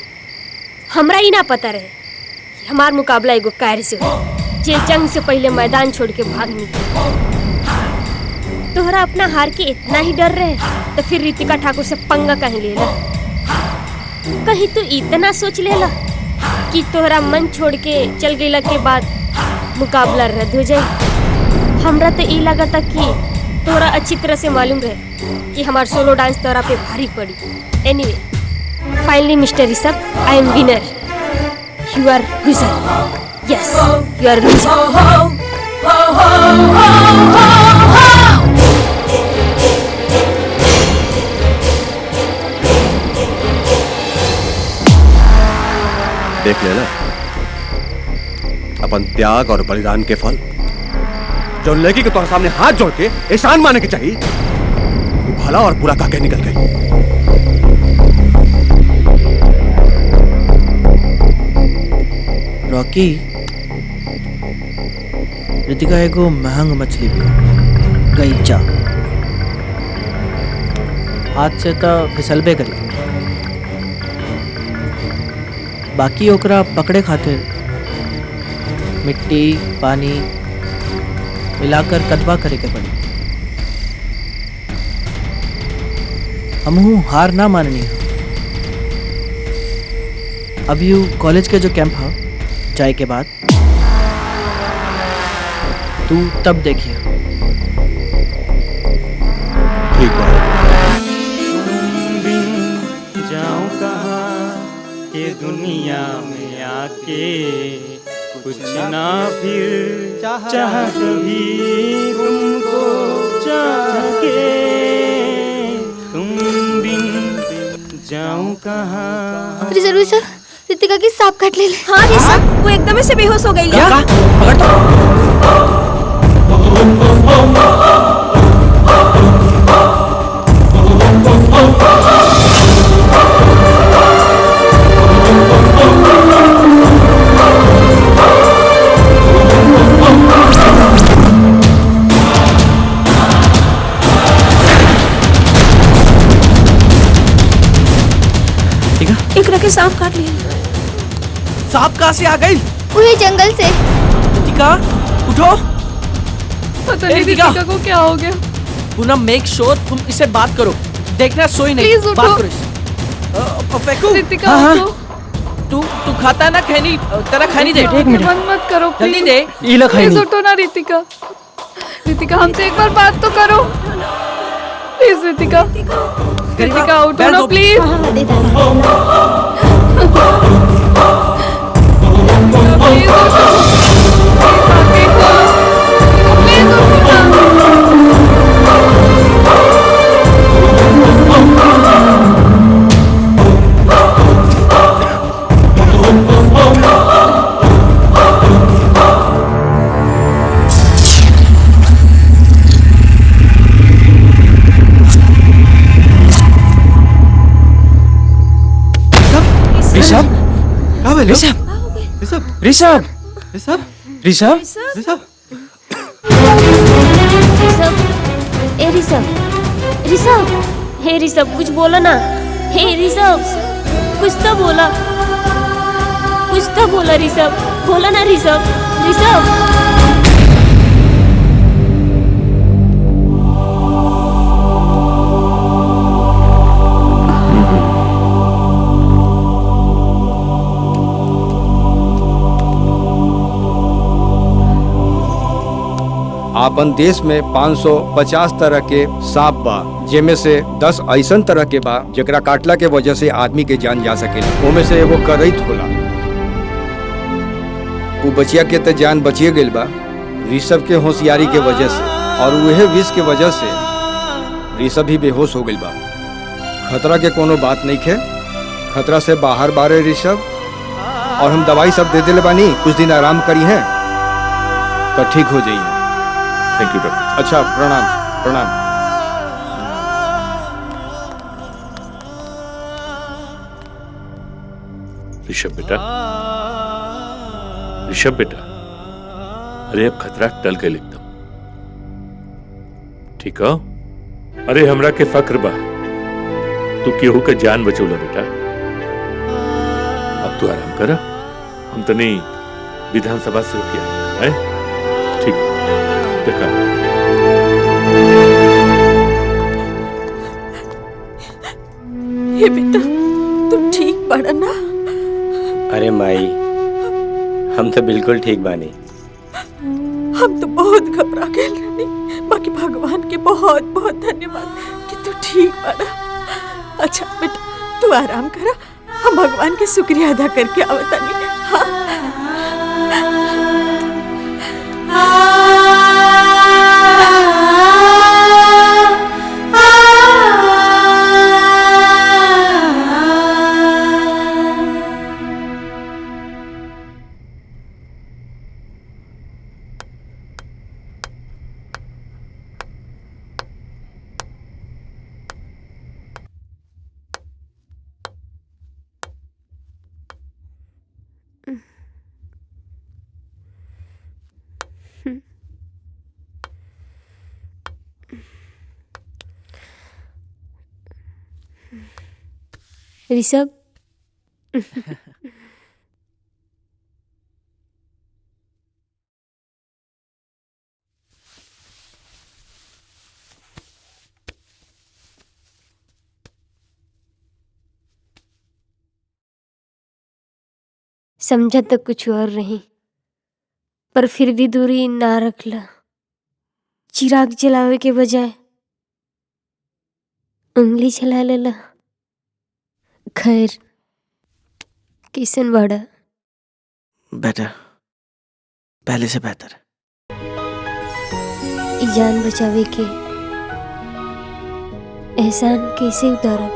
हमरा ही ना पता रहे कि हमार मुकाबला एगो कार्य से हो जे जंग से पहले मैदान छोड़ के भाग निकले। तोहरा अपना हार के इतना ही डर रहे तो फिर रितिका ठाकुर से पंगा कहीं लेला। कहीं तो इतना सोच लेला कि तोहरा मन छोड़ के चल गईला के बाद मुकाबला रद्द हो जाए। हमरा तो ये लगा था कि तोरा अच्छी तरह से मालूम रहे कि हमार सोलो डांस तोरा पे भारी पड़ी। Anyway, finally mister Rishabh, I am winner. You are loser. Yes, you are loser. देख लेना अपन त्याग और बलिदान के फल। जो लड़की के तुम्हारे सामने हाथ जोड़ के एहसान माने के चाहिए, वो भला और बुरा काके निकल गई। रॉकी, रितिका एगो महंग मछली भी गईचा, हाथ से तो फिसलबे करी, बाकी ओकरा पकड़े खातिर मिट्टी पानी मिलाकर कदवा करे के पड़ी। हमहू हार ना माननी है। अब यू कॉलेज के जो कैंप है जाए के बाद तू तब देखिए। ठीक बात। जाऊं कहाँ ये दुनिया में आके, कुछ ना फिर चाह कभी तुमको चाह के, तुम बिन जाऊं कहाँ। जरूरी सर, रितिका की सांप काट ले। हाँ जी सर, वो एकदम से बेहोश हो गई। क्या? पकड़ तो। ठीक है, सांप कहाँ से आ गई? वही जंगल से। रितिका उठो। पता नहीं रितिका को क्या हो गया। पूनम मेक श्योर तुम इससे बात करो। देखना सोई नहीं। प्लीज उठो। बात करो फेंको। रितिका उठो। तू खाता है ना खैनी? तेरा खैनी दे। एक मिनट मत करो जल्दी प्लीज। दे। ये लो खैनी। प्लीज उठो ना रितिका। रितिका हमसे एक बार बात तो करो प्लीज। रितिका उठो ना प्लीज। ऋषभ ऋषभ हे ऋषभ कुछ बोला ना। हे ऋषभ कुछ तो बोला। ऋषभ बोला ना ऋषभ। आपन देश में 550 तरह के सांप बा, जेमे से 10 ऐसन तरह के बा जेकरा काटला के वजह से आदमी के जान जा सकेला। ओमे से एगो करैत होला। वो बचिया के तो जान बचिए गइल बा ऋषभ के होशियारी के वजह से, और वह विष के वजह से ऋषभ भी बेहोश हो गइल बा। खतरा के कोनो बात नहीं खे। खतरा से बाहर बारे ऋषभ, और हम दवाई सब दे दिले बानी। कुछ दिन आराम करी है तो ठीक हो जाइए। Thank you doctor. अच्छा प्रणाम प्रणाम। ऋषभ बेटा अरे अब खतरा टल गए एकदम। ठीक हो? अरे हमरा के फक्र बा तू केहू के जान बचौला बेटा। अब तू आराम कर। हम तो नहीं विधानसभा से हो गया है। ठीक देखा। हे बेटा तुम ठीक पड़ा ना? अरे माई हम तो बिल्कुल ठीक बानी। हम तो बहुत घबरा गए रानी, बाकी भगवान के बहुत बहुत धन्यवाद कि तू ठीक पड़ा। अच्छा बेटा तू आराम करा, हम भगवान के शुक्रिया अदा करके आवतानी। ऋषभ समझा तो कुछ और नहीं, पर फिर भी दूरी ना रखला। चिराग जलावे के बजाय उंगली चला लेला। खैर किसन बड़ा बेटर, पहले से बेहतर। जान बचावे के एहसान कैसे उतारब?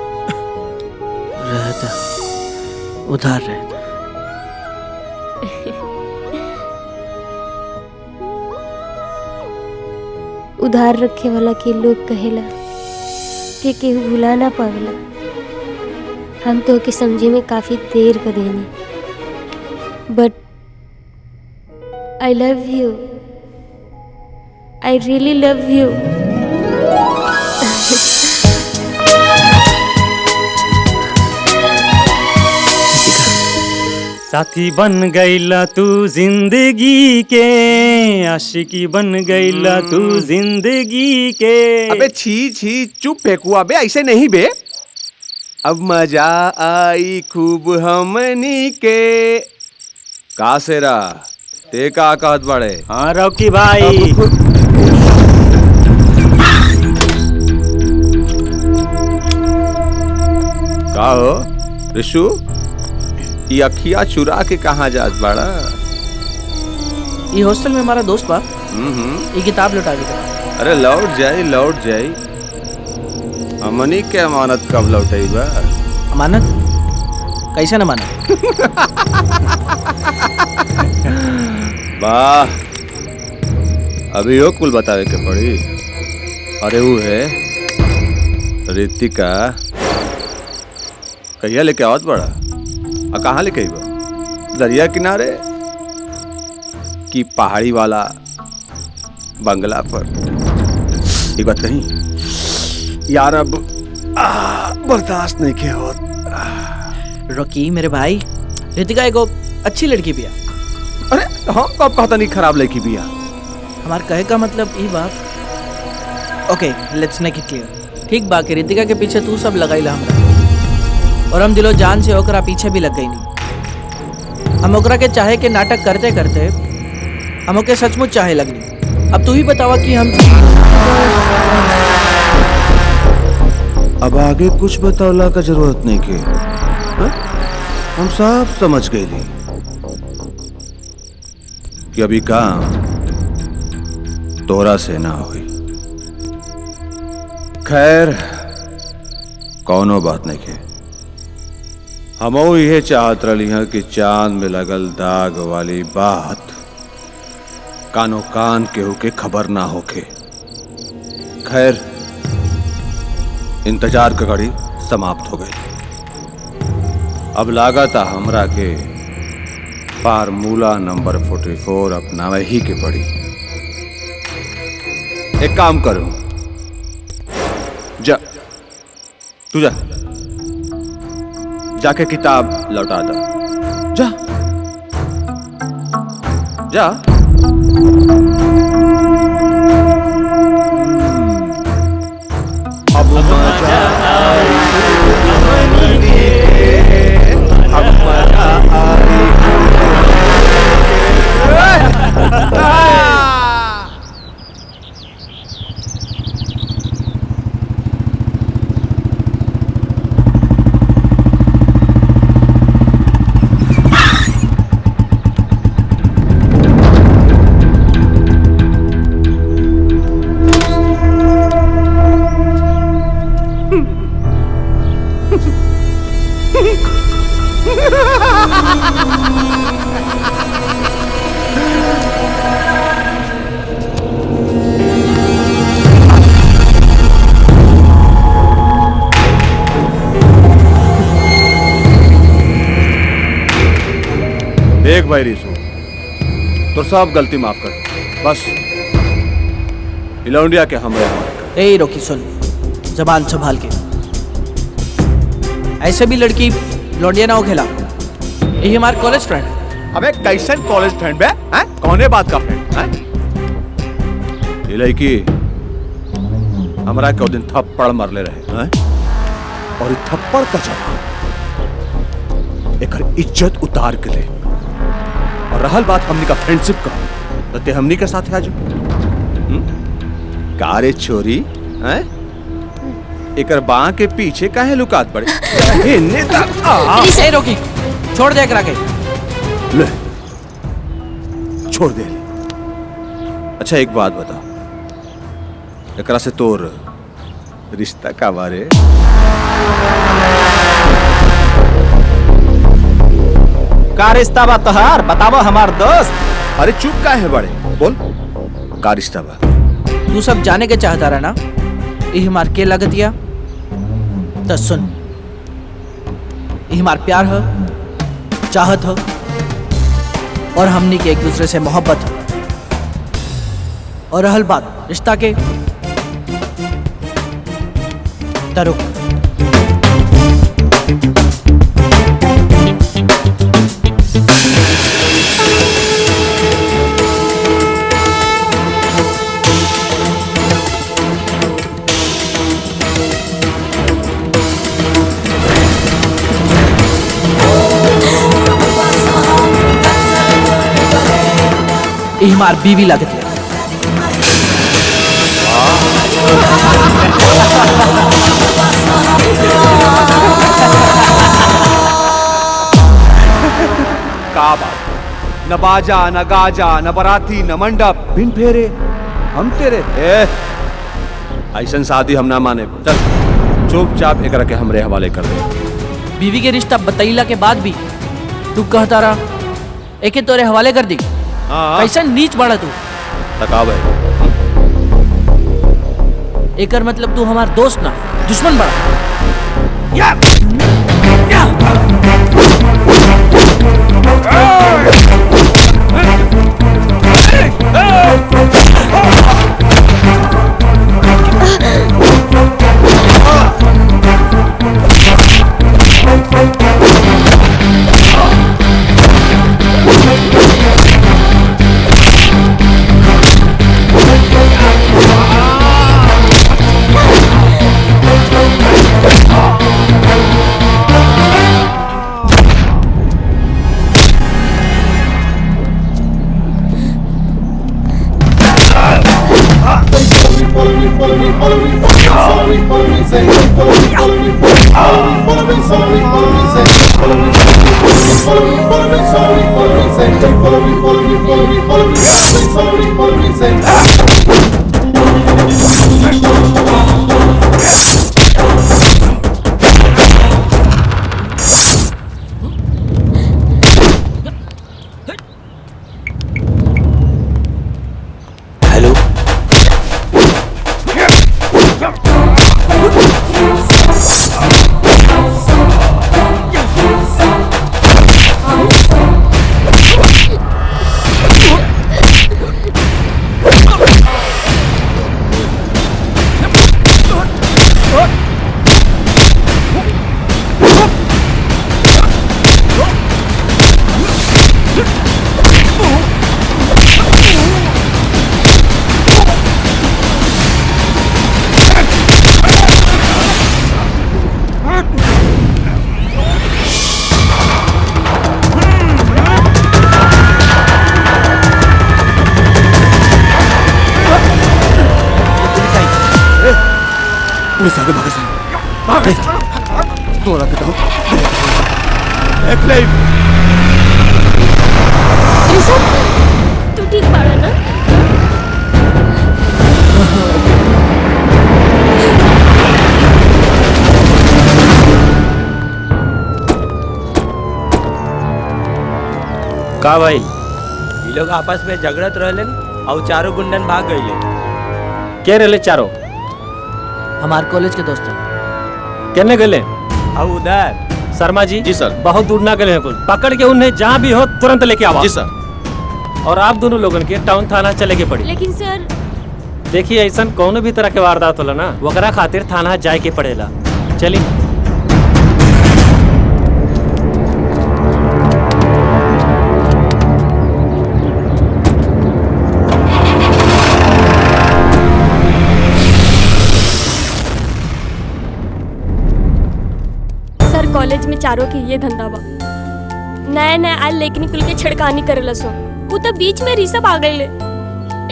रहता उधार रहता। उधार रखे वाला के लोग कहेला कि केहू भुला ना पावेला। हम तो के समझे में काफी देर कर देनी, but I love you. I really love you. साथी बन गईला तू जिंदगी के, आशिकी बन गईला तू जिंदगी के। अबे छी छी चुप फेंकुआ बे, ऐसे नहीं बे। अब मजा आई खूब हमनी के। का सेरा ते का कहत बड़े? हाँ रॉकी भाई। का हो ऋषु, ये अखिया चुरा के कहाँ जात बाड़ा? ये हॉस्टल में हमारा दोस्त बा, ये किताब लौटा देगा। अरे लौट जाई लौट जाई। हमनी के अमानत कब लौटाई बा? अमानत कैसे न माना? वाह, अभी यो कुल बतावे के पड़ी। अरे वो है रितिका, कहिया लेके आवत बड़ा? आ कहाँ लेके आईबा? दरिया किनारे कि पहाड़ी वाला बंगला पर? एक बात कहीं यार, अब बर्दाश्त नहीं किया होत। रॉकी मेरे भाई, रितिका एक अच्छी लड़की भी है। अरे हाँ, कब कहता नहीं खराब लड़की भी है। हमार कहे का मतलब ये बात। ओके लेट्स मेक इट क्लियर। ठीक बा कि रितिका के पीछे तू सब लगाईला हमरा, और हम दिलो जान से ओकरा पीछे भी लग गई नहीं। हम ओकरा के चाहे के नाटक करते करते हम ओके सचमुच चाहे लगनी। अब तू ही बतावा कि हम अब आगे कुछ बतावला का जरूरत नहीं के, हम सब समझ गए ली कि अभी काम तोरा से ना हुई। खैर कौनो बात नहीं के, हमो यह चाहत रही हैं कि चांद में लगल दाग वाली बात कानो कान केहू के खबर ना होके। खैर इंतजार का घड़ी समाप्त हो गई। अब लागता हमरा के फार्मूला नंबर 44 अपनावे ही के पड़ी। एक काम करो, जा तू जा, जाके किताब लौटा दो। जा जा। अब मजा आई अब मजा आई। देख भाई रिसू, तो सब गलती माफ कर, बस इलौंडिया के हमरे। ए रोकी सुन, जबान संभाल के। ऐसे भी लड़की लौंडिया ना हो खेला, यही हमारे कॉलेज फ्रेंड है। अबे कैसन कॉलेज फ्रेंड बे? हैं? कौने बात का फ्रेंड है? ये लड़की हमरा के दिन थप्पड़ मारले रहे हैं? और इस थप्पड़ का जवाब एकर इज्जत उतार के ले। और रहल बात हमनी का फ्रेंडशिप का, तो ते हमनी के साथ आज कारे छोरी हैं? एकर बाँ के पीछे काहे लुकात पड़े? ए रोकी, छोड़ दे एकरा के। ले छोड़ दे। अच्छा एक बात बता, एकरा से तोर रिश्ता का बारे? का रिश्ता बा तोहार? बताबो हमार दोस्त। अरे चुप का है बड़े, बोल का रिश्ता बा? तू सब जाने के चाहता रहा ना, ये हमार के लगतिया? तो सुन, ये हमार प्यार है, चाहत है, और हमनी के एक दूसरे से मोहब्बत है। और रहल बात रिश्ता के, तरुक ये हमार बीवी लगत है। का बात, न बाजा न गाजा न बराती न मंडप, बिन फेरे हम तेरे। ऐसन शादी हम ना माने। चल चुपचाप एकरा के हमरे हवाले कर दे। बीवी के रिश्ता बतैला के बाद भी तू कहता रहा एके तोरे हवाले कर दी। कैसा नीच बड़ा तू। तकाव है। एकर मतलब तू हमार दोस्त ना दुश्मन बड़ा। पुलिस आगे भागे तोरा के तो तू ठीक बाड़ा ना? का भाई ये लोग आपस में झगड़त रहलन और चारों गुंडन भाग गए। के रहले चारों? हमार कॉलेज के दोस्त कहने गले और उधर शर्मा जी। जी सर। बहुत दूर ना गए हैं कुल, पकड़ के उन्हें जहाँ भी हो तुरंत लेके आओ। जी सर। और आप दोनों लोगों के टाउन थाना चले के पड़ी। लेकिन सर देखिए ऐसा कोनो भी तरह के वारदात होला ना वकरा खातिर थाना जाए के पड़ेला। चली कॉलेज में चारों के ये धंधा बा। नया नया आयल लेकिन कुल के छिड़कानी करेला सो वो तो बीच में रिसब आ गईले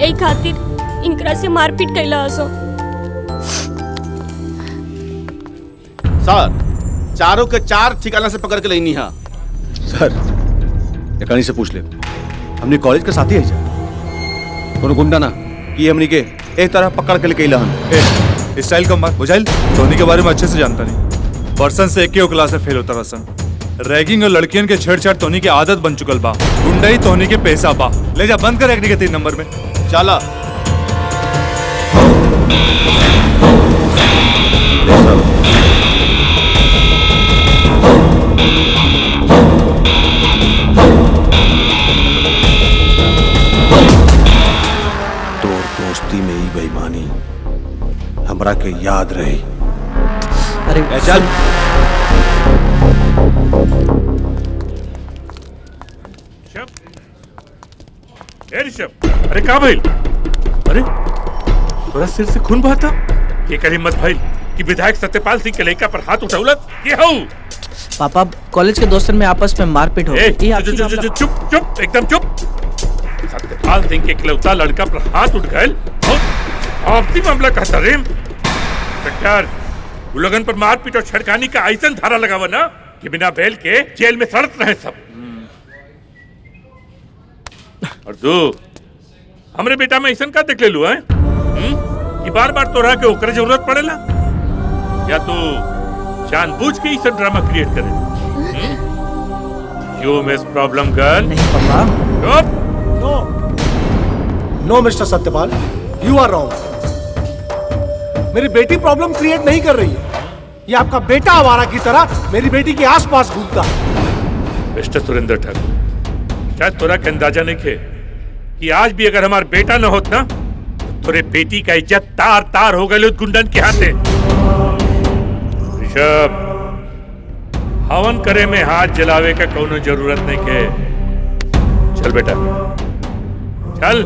एही खातिर इनकरा से मारपीट कैला हसो। सर चारों के चार ठिकाना से पकड़ के लेनी है। सर एकनी से पूछ ले, हमने कॉलेज के साथी है जा कोनो गुंडा ना कि हमनी के एक तरह पकड़ के लेके लहन। स्टाइल कम बात बुझाइल। धोनी के बारे में अच्छे से जानता नहीं। पर्सन से एक ही क्लास में फेल होता रसन। रैगिंग और लड़कियन के छेड़छाड़ तोनी के आदत बन चुकल बा। गुंडाई तोनी के पैसा बा। ले जा बंद कर एक्टिंग के 3 नंबर में। चला तोर दोस्ती में ही बेईमानी हमरा के याद रही। अरे चल ऋषभ, अरे का भइल? अरे तोरा सिर से खून बहता। ये करी मत भइल कि विधायक सत्यपाल सिंह के लड़का पर हाथ उठौलत। ये हो पापा कॉलेज के दोस्तन में आपस में मारपीट हो गई। चुप चुप एकदम चुप। सत्यपाल सिंह के इकलौता लड़का पर हाथ उठ गए और आपसी मामला कहता रे इंस्पेक्टर वो लोगन पर मारपीट और छड़कानी का ऐसा धारा लगावा ना कि बिना बेल के जेल में सड़त रहे सब। और तू हमरे बेटा में ऐसा का देख ले लू है कि बार बार तोरा के ओकरे जरूरत पड़ेला या तू जानबूझ के ही सब ड्रामा क्रिएट करे? You miss problem girl. नहीं पापा। No no mister Satyapal, you are wrong. मेरी बेटी प्रॉब्लम क्रिएट नहीं कर रही है। ये आपका बेटा आवारा की तरह मेरी बेटी के आसपास घूमता है। मिस्टर सुरेंद्र ठाकुर, शायद तोरा के अंदाजा नहीं थे कि आज भी अगर हमारा बेटा न होत ना तो तोरे बेटी का इज्जत तार तार हो गए गुंडन के हाथे। ऋषभ, हवन करे में हाथ जलावे का कोनो जरूरत नहीं के। चल बेटा चल।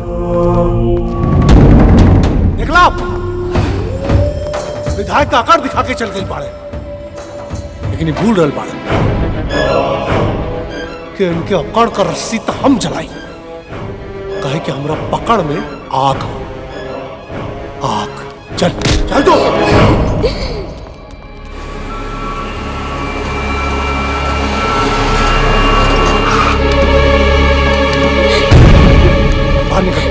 निकला विधायक का आकार दिखा के चल गई बाड़े, लेकिन ये भूल रहे बाड़े कि इनके अकड़ का रस्सी तो हम जलाई कहे कि हमरा पकड़ में आग हो। आग चल चल दो। बाहर निकल।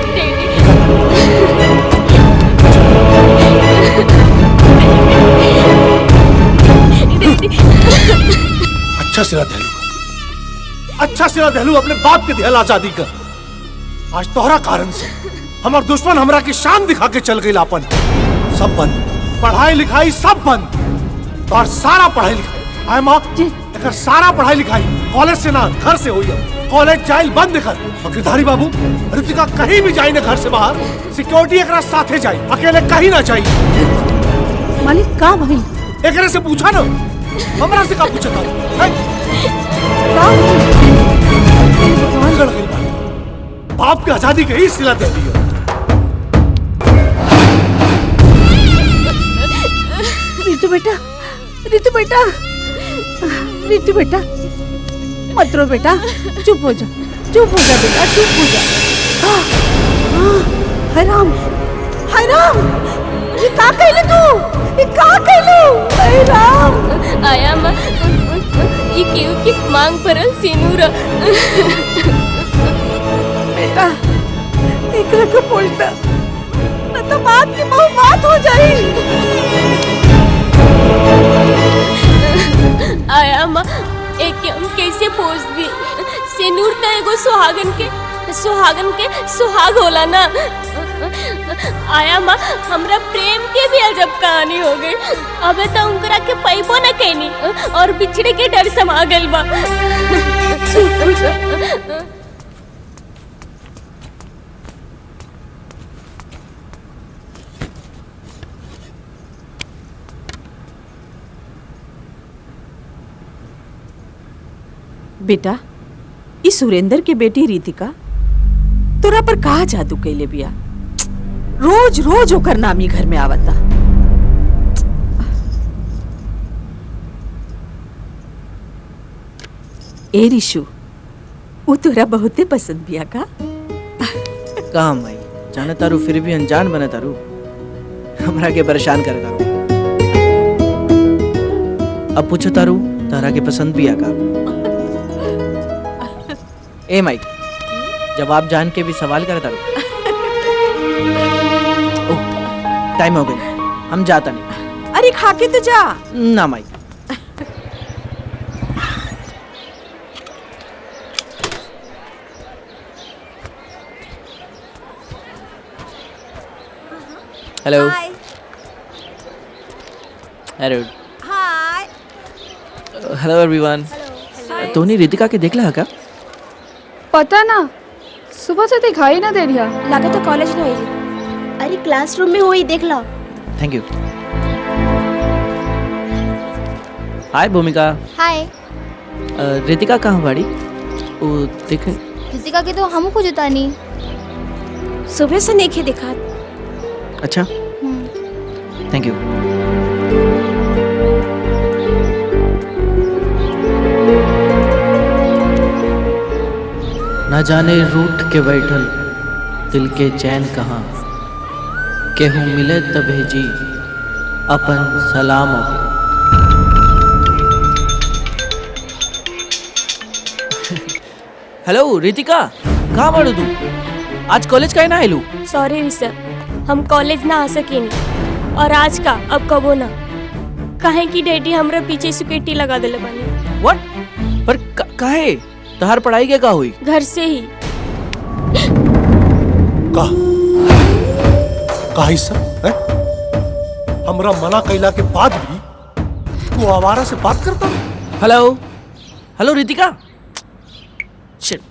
अच्छा सिरा दहलू, अच्छा सिरा दहलू अपने बाप के दिहल आजादी का। आज तोहरा कारण से हमार दुश्मन हमरा की शान दिखा के चल गई लापन। सब बंद, पढ़ाई लिखाई सब बंद। और सारा पढ़ाई लिखाई आए माँ अगर सारा पढ़ाई लिखाई कॉलेज से ना घर से हुई है। कॉलेज जाइल बंद कर। गिरधारी बाबू ऋतिका कहीं भी जाए ना घर से बाहर, सिक्योरिटी एक साथे जाए, अकेले कहीं ना जाए। मालिक का भाई एक से पूछा ना, हमरा से का पूछा था? बाप की आजादी के ही सिला दे दी। रितु बेटा, रितु बेटा, रितु बेटा मत रो बेटा, चुप हो जा, चुप हो जा बेटा, चुप हो जा। हाय राम, हाय राम, ये का कहले तू? ये का कहले? हाय राम। आया माँ, ये केहू की मांग परल सिनूर। बेटा एकरा को बोलता न तो बात की बहु बात हो जाई। आया माँ, एक हम कैसे पोस दी? सिनूर तो एगो सुहागन के सुहाग होला ना। आया माँ, हमरा प्रेम के भी अजब कहानी हो गई। अबे तो उनकरा के पैबो न कहनी और बिछड़े के डर समा गइल बा। बेटा, ई सुरेंद्र के बेटी रितिका तोरा पर का जादू कैले बिया? रोज रोज ओकर नामी घर में आवता। ए रिशु, वो तोरा बहुते पसंद बिया का? कहाँ माई, जाने तारू फिर भी अनजान बने तारू, हमरा के परेशान कर तारू। अब पूछो तारू, तारा के पसंद बिया का? ए माइक, जवाब जान के भी सवाल कर तारू। टाइम हो गई, हम जाता नहीं। अरे खा के तो जा ना mic. Hello. Hello. Hi. Hello everyone. तूने रितिका के देखला है क्या? पता ना, सुबह से दिखाई ना दे रहा। लगा तो कॉलेज में हुई। अरे क्लासरूम में हुई, देख लो। Thank you. हाय भूमिका। हाय। रितिका कहाँ बाड़ी? वो देखे रितिका के तो हमको कुछ पता नहीं। सुबह से नहीं दिखा। अच्छा, थैंक यू। न जाने रूठ के बैठल दिल के चैन कहाँ, केहू मिले तब भेजी अपन सलाम के। हेलो रितिका, कहाँ बाड़ू तू? आज कॉलेज काहे ना आइलू? सॉरी ऋषभ, हम कॉलेज ना आ सकेनी और आज का अब कबो ना, काहे कि डैडी हमरा पीछे सिक्योरिटी लगा देले बानी। व्हाट? पर काहे? तहार पढ़ाई के का हुई? घर से ही। काहे सब है? हमरा मना कैला के बाद भी तू आवारा से बात करता? Hello hello Ritika. शिट।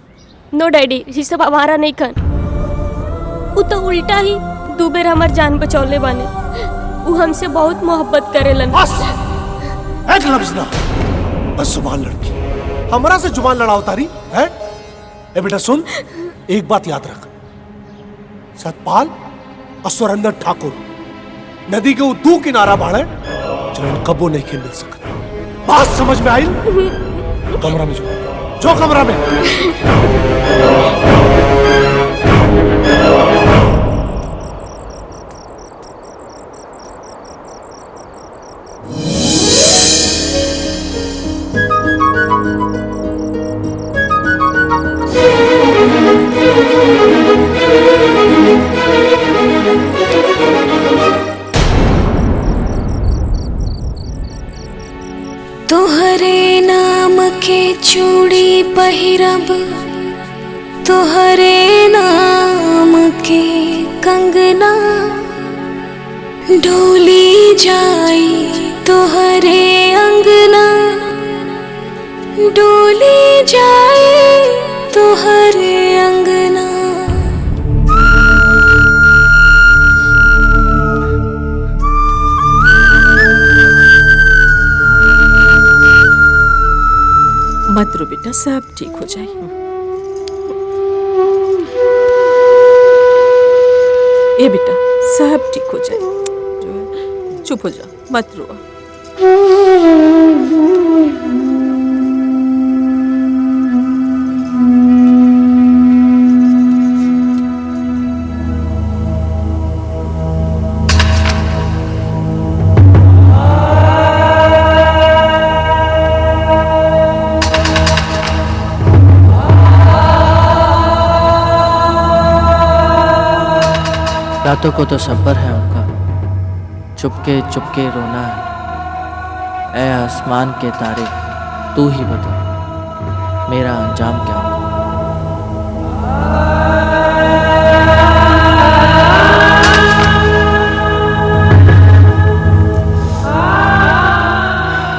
नो डैडी, ऋषभ हमारा नहीं खन। वो तो उल्टा ही दो बेर हमार जान बचौले बाने। वो हमसे बहुत मोहब्बत करेलन। बस एक लफ्ज ना, बस जुबान लड़की हमरा से जुबान लड़ाओ तारी है? ए बेटा सुन, एक बात याद रख, सतपाल और सुरेंद्र ठाकुर नदी के वो दो किनारा बाड़े जो कबो नहीं के मिल सकता। बात समझ में आई? कमरा में जो कमरा में। तोहरे नाम के चूड़ी पहिरब, तोहरे नाम के कंगना, डोली जाई तोहरे अंगना, डोली जाई तोहरे अंगना। मत रो बेटा, सब ठीक हो जाए। ए बेटा, सब ठीक हो जाए। चुप हो जा, मत रो। रातों को तो सब्र है उनका, चुपके चुपके रोना है। ऐ आसमान के तारे, तू ही बता मेरा अंजाम क्या होगा।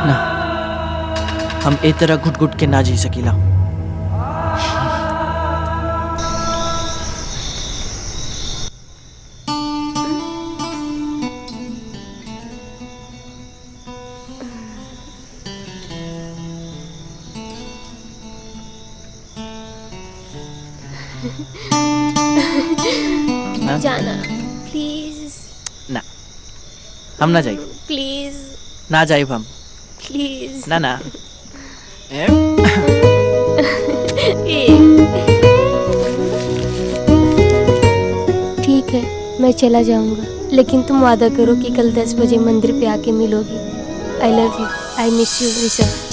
ना, हम ए तरह घुट घुट के ना जी सकीला। जाना प्लीज। ना, हम ना जाए। प्लीज ना जाए हम। प्लीज ना ना। ठीक है, मैं चला जाऊंगा, लेकिन तुम वादा करो कि कल 10 बजे मंदिर पे आके मिलोगी। I love you, I miss you Rishabh.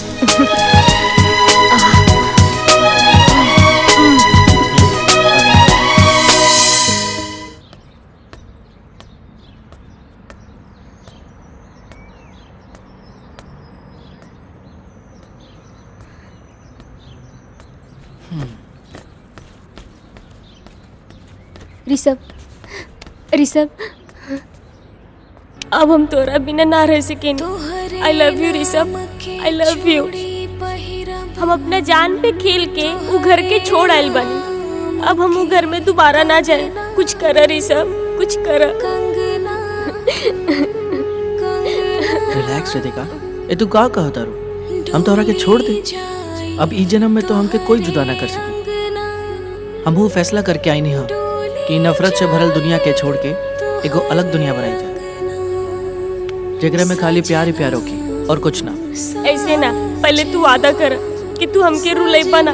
Rishabh, Rishabh, अब हम तोरा बिना ना रह सकेंगे। I love you Rishabh, I love you. हम अपना जान पे खेल के वो घर के छोड़ आयल बानी। अब हम वो घर में दोबारा ना जाए। कुछ कर ऋषभ, कुछ कर। रिलैक्स रितिका, ये तू का कहता रो? हम तोहरा के छोड़ दे। अब ई जन्म में तो हमके कोई जुदा ना कर सके। हम वो फैसला करके आई नहीं हम कि नफरत से भरल दुनिया के छोड़ के एगो अलग दुनिया बनाई जाए, जेकरे में खाली प्यार ही प्यार होगी और कुछ ना। ऐसे ना, पहले तू वादा कर कि तू हमके रुलाई बना।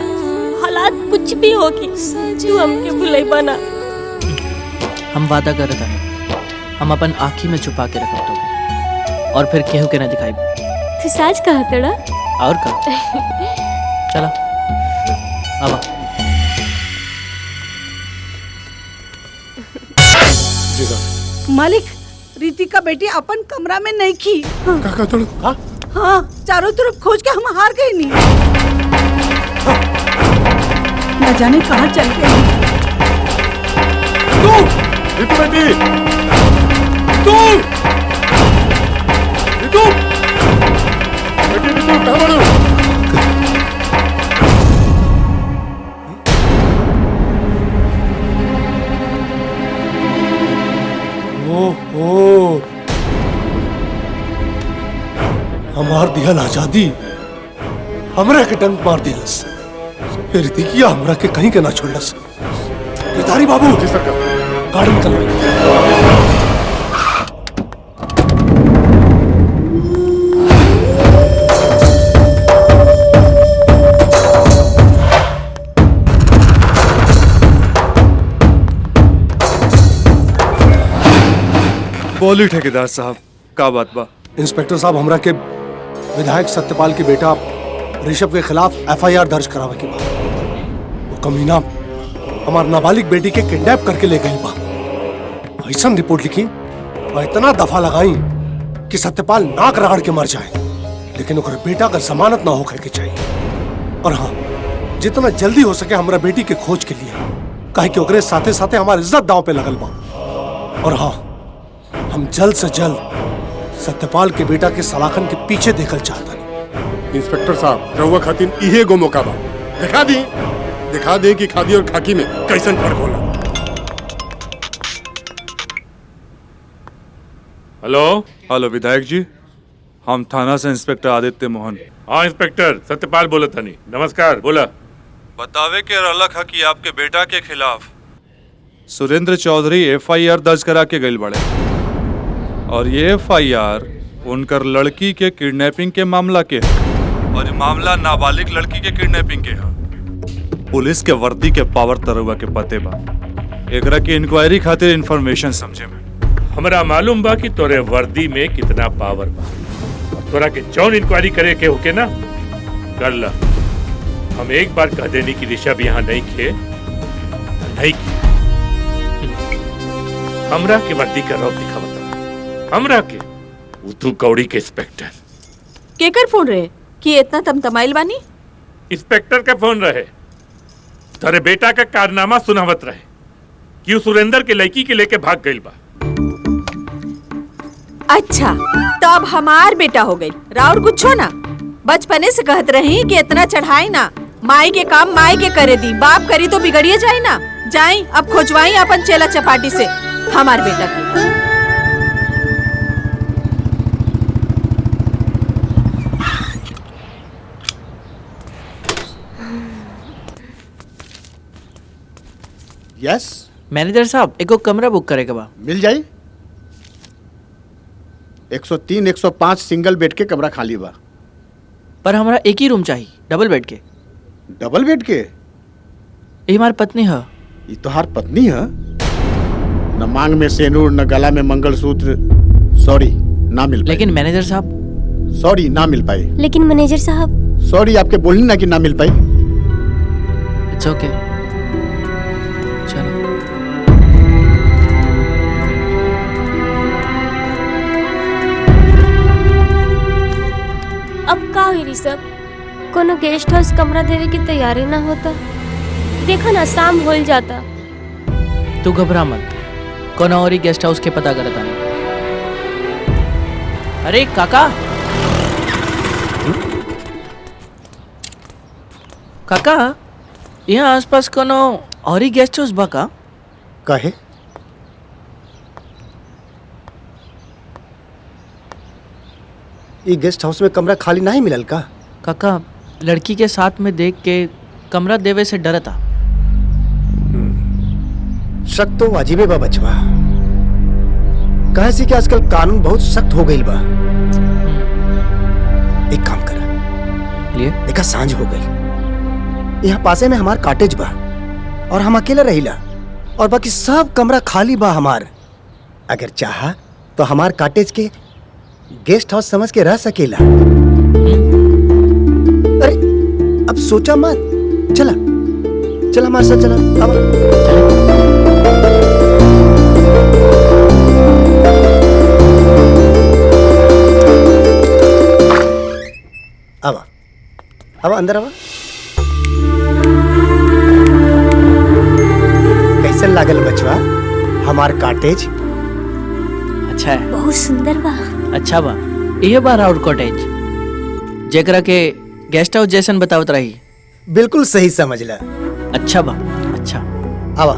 हालात कुछ भी होगी, तू हमके भुलाई बना। हम वादा कर रहे हम अपन आँखी में छुपा के रखब तो और फिर केहू के ना दिखाई। तू साच कहा तड़ा? और का चला आवा। मालिक, रितिका बेटी अपन कमरा में नहीं की। हाँ, हाँ चारों तरफ खोज के हम हार गए नहीं। न जाने कहाँ चल गई। रितु बेटी, रितु, रितु, बेटी रितु कहाँ बड़ो? ओहो, हमार दिहल आजादी हमरा के टंक मार दिलस। रितिकिया हमरा के कहीं के ना छोड़लस। गिरधारी बाबू, जी सरकार, गाड़ी निकलवाई। बोली ठेकेदार साहब, का बात बा? इंस्पेक्टर साहब, हमरा के विधायक सत्यपाल के बेटा ऋषभ के खिलाफ एफआईआर दर्ज करावे के बा। वो कमीना हमार नाबालिग बेटी के किडनैप करके ले गई बा। ऐसा रिपोर्ट लिखी और इतना दफा लगाई कि सत्यपाल नाक रगड़ के मर जाए, लेकिन ओकर बेटा का जमानत ना होके के चाहिए। और हाँ, जितना जल्दी हो सके हमरा बेटी के खोज के लिए, काहे कि ओकरे साथे साथे हमार इज्जत दांव पे लगल बा। और हाँ, हम जल्द से जल्द सत्यपाल के बेटा के सलाखन के पीछे देखल चाहता नहीं। इंस्पेक्टर साहब, रहुआ खातिर इहे गो मौका बा। दिखा दे कि खादी और खाकी में कैसन फर्क होला। हेलो हेलो विधायक जी, हम थाना से इंस्पेक्टर आदित्य मोहन। हाँ इंस्पेक्टर सत्यपाल बोला था नहीं। नमस्कार, बोला। बतावे के रलक है कि आपके बेटा के खिलाफ सुरेंद्र चौधरी एफआईआर दर्ज करा के गई बड़े, और ये एफआईआर उनकर लड़की के किडनैपिंग के मामला के है, और ये मामला नाबालिग लड़की के किडनैपिंग के है। पुलिस के वर्दी के पावर तरुआ के पते बा। एकरा की इंक्वायरी खातिर इंफॉर्मेशन समझे में। हमरा मालूम बा कि तोरे वर्दी में कितना पावर बा, और तोरा के जौन इंक्वायरी करे के होके ना कर ला। हम एक बार कह देनी कि ऋषभ यहाँ नहीं खे तो नहीं खे। हमरा के वर्दी का रौब दिखा बता। हमरा के तू कौड़ी के इंस्पेक्टर केकर फोन रहे कि इतना तमतमाइल बानी? इंस्पेक्टर का फोन रहे। तेरे बेटा का कारनामा सुनावत रहे कि सुरेंद्र के लड़की के लेके भाग गई बा। अच्छा, तब हमार बेटा हो गई। राउर कुछ हो ना, बचपने से कहत रही कि इतना चढ़ाई ना, माई के काम माई के करे दी, बाप करी तो बिगड़िए जाए ना। जाई अब खोजवाई अपन चेला चपाटी से हमार बेटा की। यस मैनेजर साहब, एको कमरा बुक करे के बा। मिल जाई। 103 105 सिंगल बेड के कमरा खाली बा। पर हमारा एक ही रूम चाहिए, डबल बेड के। डबल बेड के? ये हमारी पत्नी है। ये तोहार पत्नी है? न मांग में सेनूर, न गला में मंगलसूत्र। सॉरी, ना मिल पाई। लेकिन मैनेजर साहब, सॉरी, ना मिल पाई। लेकिन मैनेजर साहब, सॉरी, आपके बोलनी ना कि ना मिल पाई। इट्स ओके, चलो। अब का हुई ऋषभ? कोनो गेस्ट हाउस कमरा देवे की तैयारी ना होता? देखा ना, शाम हो जाता। तू घबरा मत, कोनो और ही गेस्ट हाउस के पता करता नहीं। अरे काका, काका, यहाँ आसपास कोनो और ही गेस्ट हाउस बा का? कहे ये गेस्ट हाउस में कमरा खाली नहीं मिलल का? काका, लड़की के साथ में देख के कमरा देवे से डरता। शक तो वाजिबे बा बचवा। कहे से कि आजकल कानून बहुत सख्त हो गई बा। एक काम करा, लिए देखा सांझ हो गई, यहाँ पासे में हमार कॉटेज बा और हम अकेला रहिला। और बाकी सब कमरा खाली बा हमार। अगर चाहा तो हमार कॉटेज के गेस्ट हाउस समझ के रह सकेला। अरे अब सोचा मत, चला चला हमारे साथ चला। अब अब अंदर आवा। कैसन लागल बचवा हमार कॉटेज? अच्छा है, बहुत सुंदर बा। अच्छा बा। ये बा राउर कॉटेज, जेकरा के गेस्ट हाउस जैसन बतावत रही। बिल्कुल सही समझला। अच्छा बा, अच्छा। आवा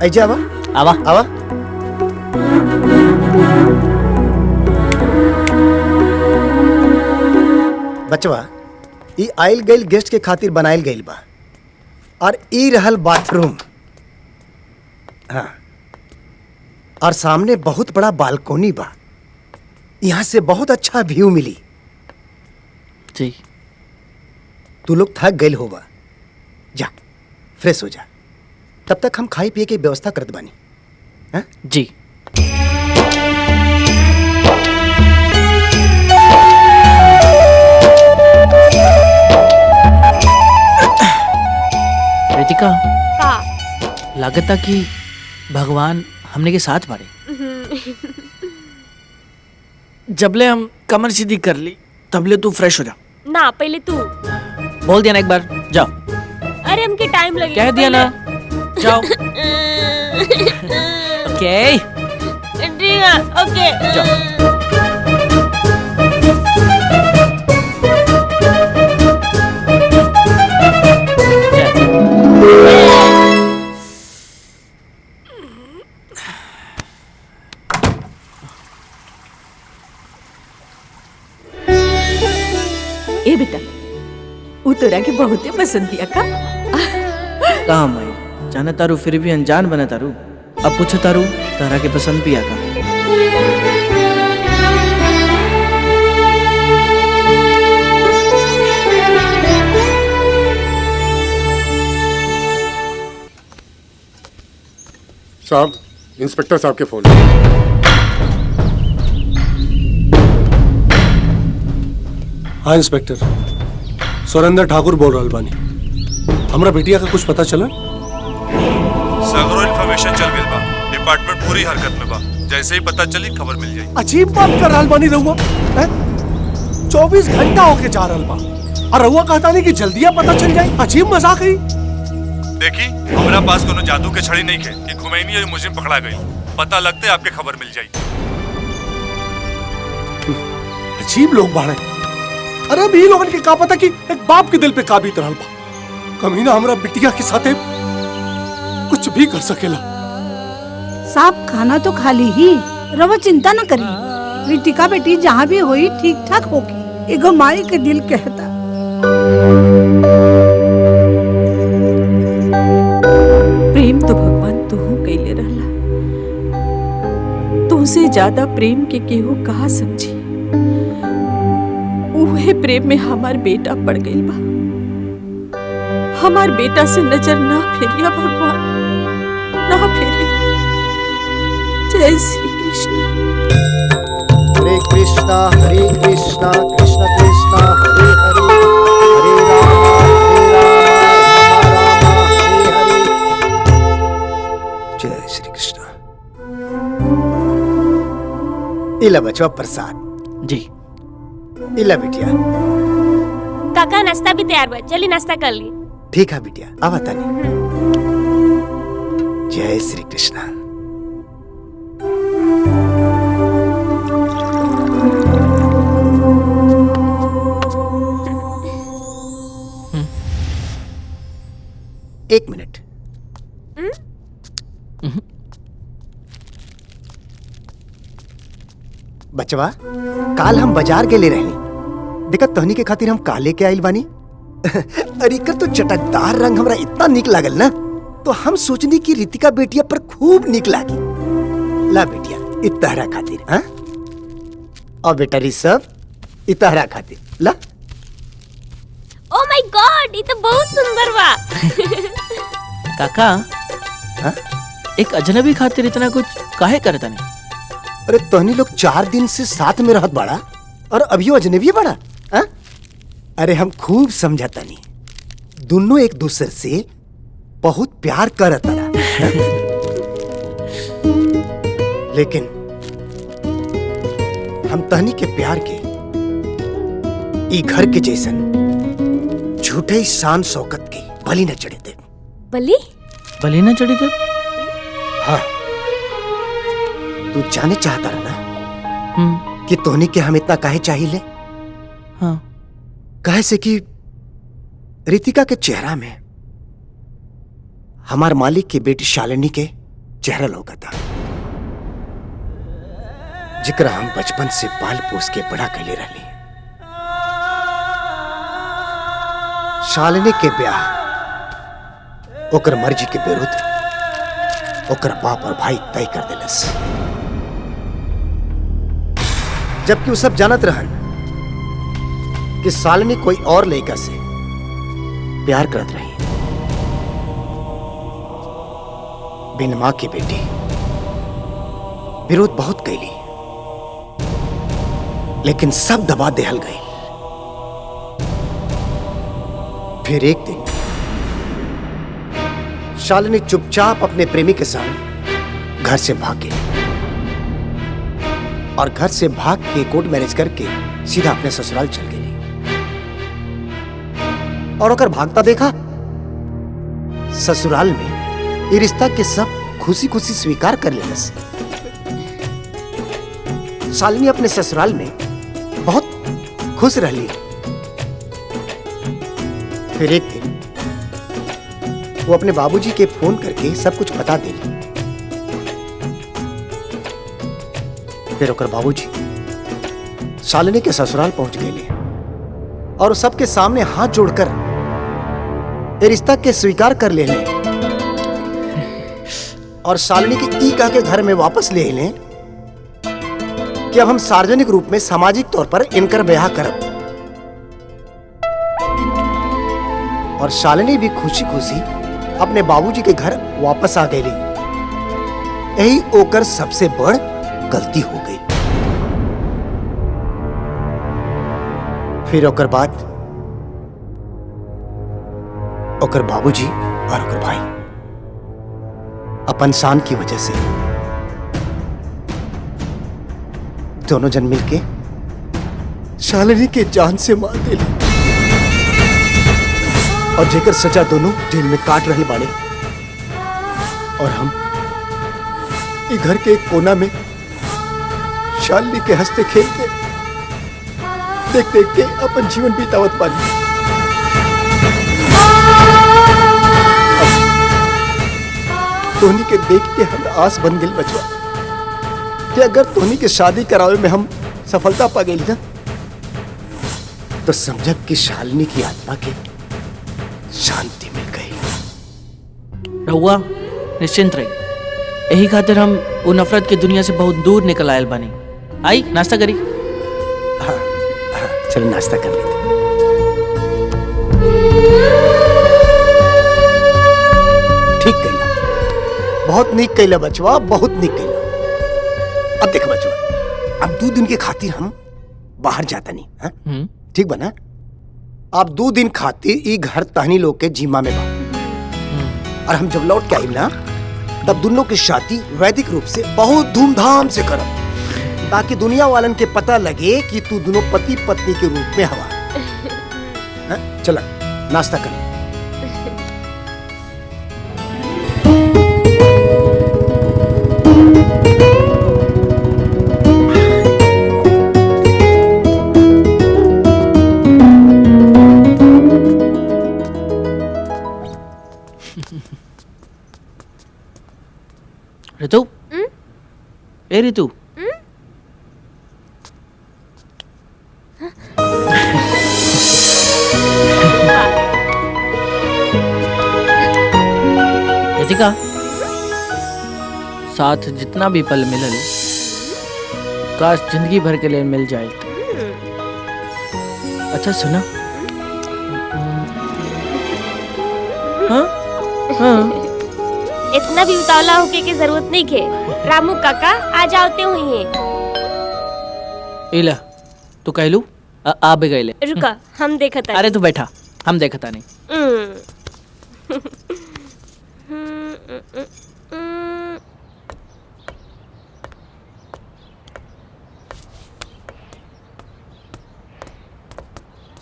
ऐजा आवा आवा आवा। बचवा ई आइल गइल गेस्ट के खातिर बनाइल गइल बा और ई रहल बाथरूम। हाँ, और सामने बहुत बड़ा बालकोनी बा। यहाँ से बहुत अच्छा व्यू मिली। जी। तू लोग थक गइल होगा, जा फ्रेश हो जा। तब तक हम खाई पिए के व्यवस्था करत बानी। हाँ? जी। रितिका, का लागता कि भगवान हमने के साथ बाड़े। जबले हम कमर सीधी कर ली तबले तू फ्रेश हो जा। ना पहले तू बोल दिया ना एक बार, जाओ। अरे हमके टाइम लगेगा। कह दिया ना, जाओ। ओके ठीक है, ओके जाओ। ए बेटा, उ तोरा के बहुते पसंद दिया का? कहाँ माई, जाने तारू फिर भी अनजान बने तारू। अब पूछो तारू तारा के पसंद भी आका। साहब, इंस्पेक्टर साहब के फोन। हाँ इंस्पेक्टर, सुरेंद्र ठाकुर बोल रहा बानी। हमरा बेटिया का कुछ पता चला? सगरो इन्फॉर्मेशन चल गई बा। डिपार्टमेंट पूरी हरकत में बा। जैसे ही पता चली खबर मिल जाई। अजीब बात कर रहा बानी रहुआ। 24 घंटा होके जा रहा बा और रहुआ कहता नहीं कि जल्दिया पता चल जाए। अजीब मजाक है। देखी, हमरा पास कोनो जादू के छड़ी नहीं है कि खुमैनी और मुजिम पकड़ा गई। पता लगते आपके खबर मिल जाई। अजीब लोग बाड़े। अरे अब ये लोगन के का पता कि एक बाप के दिल पे का बीत रहल बा। कमीना हमरा बिटिया के साथे कुछ भी कर सकेला। साहब खाना तो खाली ही, रवा चिंता न करी। रितिका बेटी जहाँ भी हुई ठीक ठाक होगी। एगो माई के दिल कहता। प्रेम तो भगवान तू कैले रहला, तुमसे ज्यादा प्रेम के केहू कहा समझी। उहे प्रेम में हमार बेटा पड़ गई बा। हमार बेटा से नजर ना फेरिया भगवान, ना फेरिया। जय श्री कृष्ण। हरे कृष्णा कृष्ण कृष्णा हरे हरे, हरे राम हरे हरे। जय श्री कृष्ण। इला बचवा प्रसाद। जी। इला बिटिया। काका नाश्ता भी तैयार बा, चली नाश्ता कर ली। ठीक है बिटिया, आवा तानी। जय श्री कृष्ण। एक मिनट। बचवा, काल हम बाजार के ले रहनी। देखा तहनी के खातिर हम काले के आइल बानी। अरे कर तो चटकदार रंग हमरा इतना निक लागल ना, तो हम सोचनी कि रितिका बेटिया पर खूब निक लागी। ला बेटिया, इतहरा खातिर। हाँ? और बेटा ऋषभ, इतहरा खातिर ला। ओ माय गॉड, ये तो बहुत सुंदर बा। काका, हाँ? एक अजनबी खातिर इतना कुछ काहे करता नहीं? अरे तोहनी लोग 4 दिन से साथ में रहत बाड़ा और अभियो अजनबी बाड़ा हा? अरे हम खूब समझता नहीं, दोनों एक दूसरे से बहुत प्यार करत रहा। लेकिन हम तहनी के प्यार के ई घर के जैसन झूठे शान शौकत के बलि न चढ़े दे। बलि? बलि न चढ़ी दे? हाँ, तू जाने चाहता रहा ना कि तोहनी के हम इतना काहे चाहिए? हाँ। काहे से कि रितिका के चेहरा में हमार मालिक की बेटी शालिनी के चेहरा लौका था, जिकरा हम बचपन से पाल पोस के बड़ा कैले रहली। शालिनी के ब्याह ओकर मर्जी के विरुद्ध ओकर बाप और भाई तय कर दिलस, जबकि वो सब जानत रहन कि शालिनी कोई और लड़का से प्यार करत रही। बिन मां की बेटी विरोध बहुत कैली, लेकिन सब दबा देहल गई। फिर एक दिन शालिनी चुपचाप अपने प्रेमी के संग घर से भाग गई और घर से भाग के कोर्ट मैरिज करके सीधा अपने ससुराल चल गई। और अगर भागता देखा ससुराल में ये रिश्ता के सब खुशी खुशी स्वीकार कर ले। शालिनी अपने ससुराल में बहुत खुश रही। फिर एक दिन वो अपने बाबूजी के फोन करके सब कुछ बता देली। फिर ओकर बाबूजी शालिनी के ससुराल पहुंच गए और सबके सामने हाथ जोड़कर ये रिश्ता के स्वीकार कर ले लें और शालिनी के ई कह के घर में वापस ले लें कि अब हम सार्वजनिक रूप में सामाजिक तौर पर इनकर ब्याह करब। और शालिनी भी खुशी खुशी अपने बाबूजी के घर वापस आ गई। यही ओकर सबसे बड़ गलती हो गई। फिर ओकर बाद ओकर बाबूजी और ओकर भाई अपन शान की वजह से दोनों जन मिलके शालिनी के जान से मार दिले और जेकर सजा दोनों जेल में काट रहे बाड़े। और हम इस घर के एक कोना में शालिनी के हंसते खेलते देख देख के अपन जीवन बीतावत पानी। तोहनी के देख के हम आस बन गई बचवा कि अगर तोहनी के शादी करावे में हम सफलता पा गई ना तो समझब कि शालिनी की आत्मा के शांति मिल गई। रहुआ निश्चिंत रही, यही खातिर हम वो नफरत की दुनिया से बहुत दूर निकल आयल बानी। आई नाश्ता करी। हाँ, चलो नाश्ता कर लेते। ठीक कैला, बहुत नीक कैला बचवा, बहुत नीक कैला। अब देख बचवा, अब 2 दिन के खातिर हम बाहर जाता नहीं। हाँ? ठीक बना? अब 2 दिन खातिर ई घर तहनी लोग के जिम्मा में बा। और हम जब लौट के आई ना तब दोनों की शादी वैदिक रूप से बहुत धूमधाम से करब, ताकि दुनिया वालन के पता लगे कि तू दोनों पति पत्नी के रूप में हवा। चला नाश्ता कर। ऋतु, ए ऋतु, रितिका, साथ जितना भी पल मिलल काश जिंदगी भर के लिए मिल जाए। अच्छा सुना, हाँ हाँ इतना भी उतावला होके की जरूरत नहीं खे। रामू काका आ जाते हुई है। इला तू कहलू आ भी गईले। रुका हम देखता। अरे तू बैठा, हम देखता नहीं।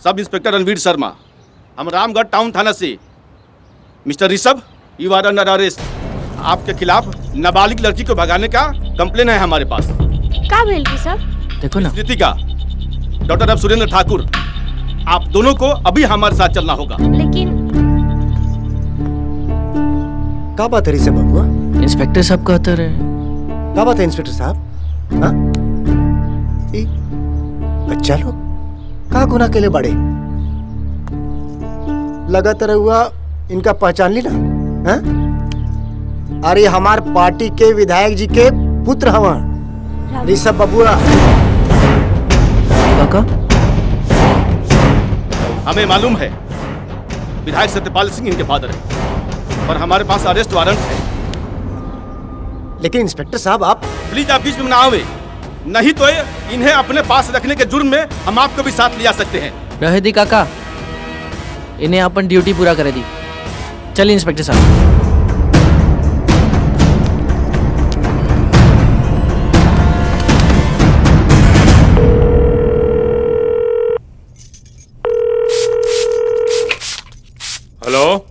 सब इंस्पेक्टर रणवीर शर्मा, हम रामगढ़ टाउन थाना से। Mister Rishabh, you are under arrest. आपके खिलाफ नाबालिग लड़की को भगाने का कंप्लेन है हमारे पास। का भेल ऋषभ? देखो ना। रितिका, डॉक्टर ऑफ सुरेंद्र ठाकुर, आप दोनों को अभी हमारे साथ चलना होगा। लेकिन क्या बात है ऋषभ बबुआ? इंस्पेक्टर साहब कहते रहे। क्या बात है इंस्पेक्टर साहब? हाँ? बच्चा लोग का गुनाह के लिए बड़े लगातार हुआ इनका पहचान ली ना? हाँ? अरे हमार पार्टी के विधायक जी के पुत्र हवा ऋषभ बबुआ। काका हमें मालूम है विधायक सत्यपाल सिंह इनके फादर है, पर हमारे पास अरेस्ट वारंट है। लेकिन इंस्पेक्टर साहब आप प्लीज आप बीच में ना आवे, नहीं तो इन्हें अपने पास रखने के जुर्म में हम आपको भी साथ लिया सकते हैं। रहे दी काका, इन्हें अपन ड्यूटी पूरा करे दी। चलिए इंस्पेक्टर साहब। हेलो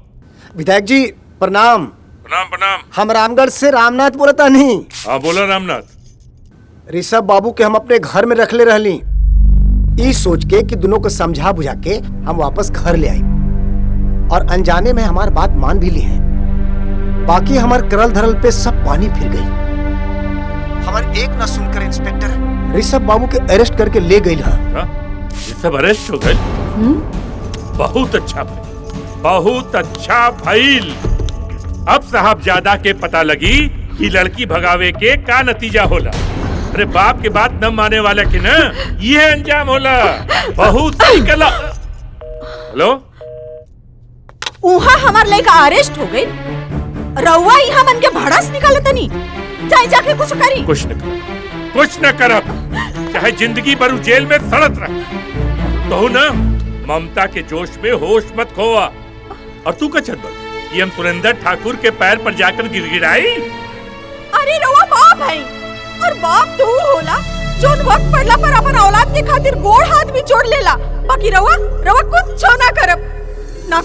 विधायक जी प्रणाम। प्रणाम प्रणाम। हम रामगढ़ से रामनाथ बोलता नहीं। हाँ बोलो रामनाथ। ऋषभ बाबू के हम अपने घर में रख ले रहली, ई सोच के कि दोनों को समझा बुझा के हम वापस घर ले आई, और अनजाने में हमार बात मान भी ली है। बाकी हमार करल धरल पे सब पानी फिर गई। हमार एक न सुनकर इंस्पेक्टर ऋषभ बाबू के अरेस्ट करके ले गई। सब अरेस्ट हो गए? बहुत अच्छा भाई, बहुत अच्छा भाईल। अब साहबजादा के पता लगी कि लड़की भगावे के का नतीजा होला। अरे बाप के बात न माने वाला के ना ये अंजाम होला। बहुत सही कला। हेलो, उहा हमार लड़का अरेस्ट हो गई, रउआ यहाँ मन के भड़ास निकाले तनी। जाए जाके कुछ करी। कुछ न कर, कुछ न करब, चाहे जिंदगी भर जेल में सड़त रह। तो ना ममता के जोश में होश मत खोआ। और तू का चल ये हम सुरेंद्र ठाकुर के पैर पर जाकर गिड़गिड़ाई। अरे रउआ बाप है, और बाप तो होला जोन वक्त पड़ला पर अपन औलाद के खातिर गोड़ हाथ भी जोड़ लेला। बाकी रउआ कुछ ना करब ना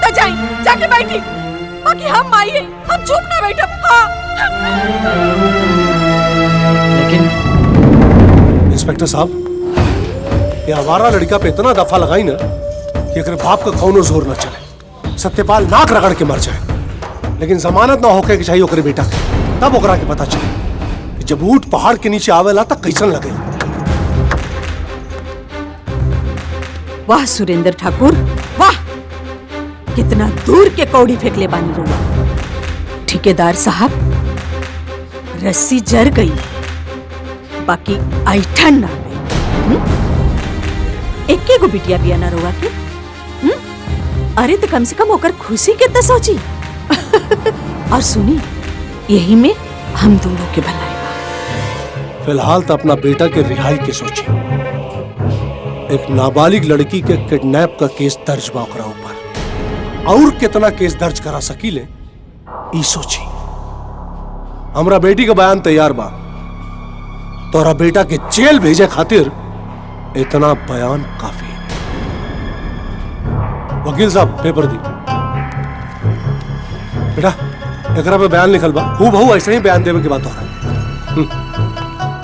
त जाई जाके बैठी। बाकी हम माइए हम चुप ना बैठब। हाँ। लेकिन इंस्पेक्टर साहब, ये आवारा लड़का पे इतना दफा लगाई ना कि अगर बाप का कौनो जोर न चले, सत्यपाल नाक रगड़ के मर जाए, लेकिन जमानत ना होके कि चाहिए ओकरे बेटा के, तब ओकरा के पता चले कि जब ऊंट पहाड़ के नीचे आवेला तक कैसन लगे। वाह सुरेंद्र ठाकुर वाह, कितना दूर के कौड़ी फेंकले बानी रउआ। ठेकेदार साहब, रस्सी जर गई बाकी ऐठन ना गई। एके गो बिटिया बिया ना रउआ के। अरे तो कम से कम होकर खुशी के तो सोची। और सुनी, यही में हम दोनों के भलाई। फिलहाल तो अपना बेटा के रिहाई के सोची। एक नाबालिग लड़की के किडनैप का केस दर्ज बा ओकरा ऊपर, और कितना केस दर्ज करा सकीले ई सोची। हमरा बेटी का बयान तैयार बा, तोरा बेटा के जेल भेजे खातिर इतना बयान काफी। वकील साहब पेपर दी। बेटा एकरा पे बयान लिखल बा, हूबहू ऐसे ही बयान देवे के बात हो रहा है।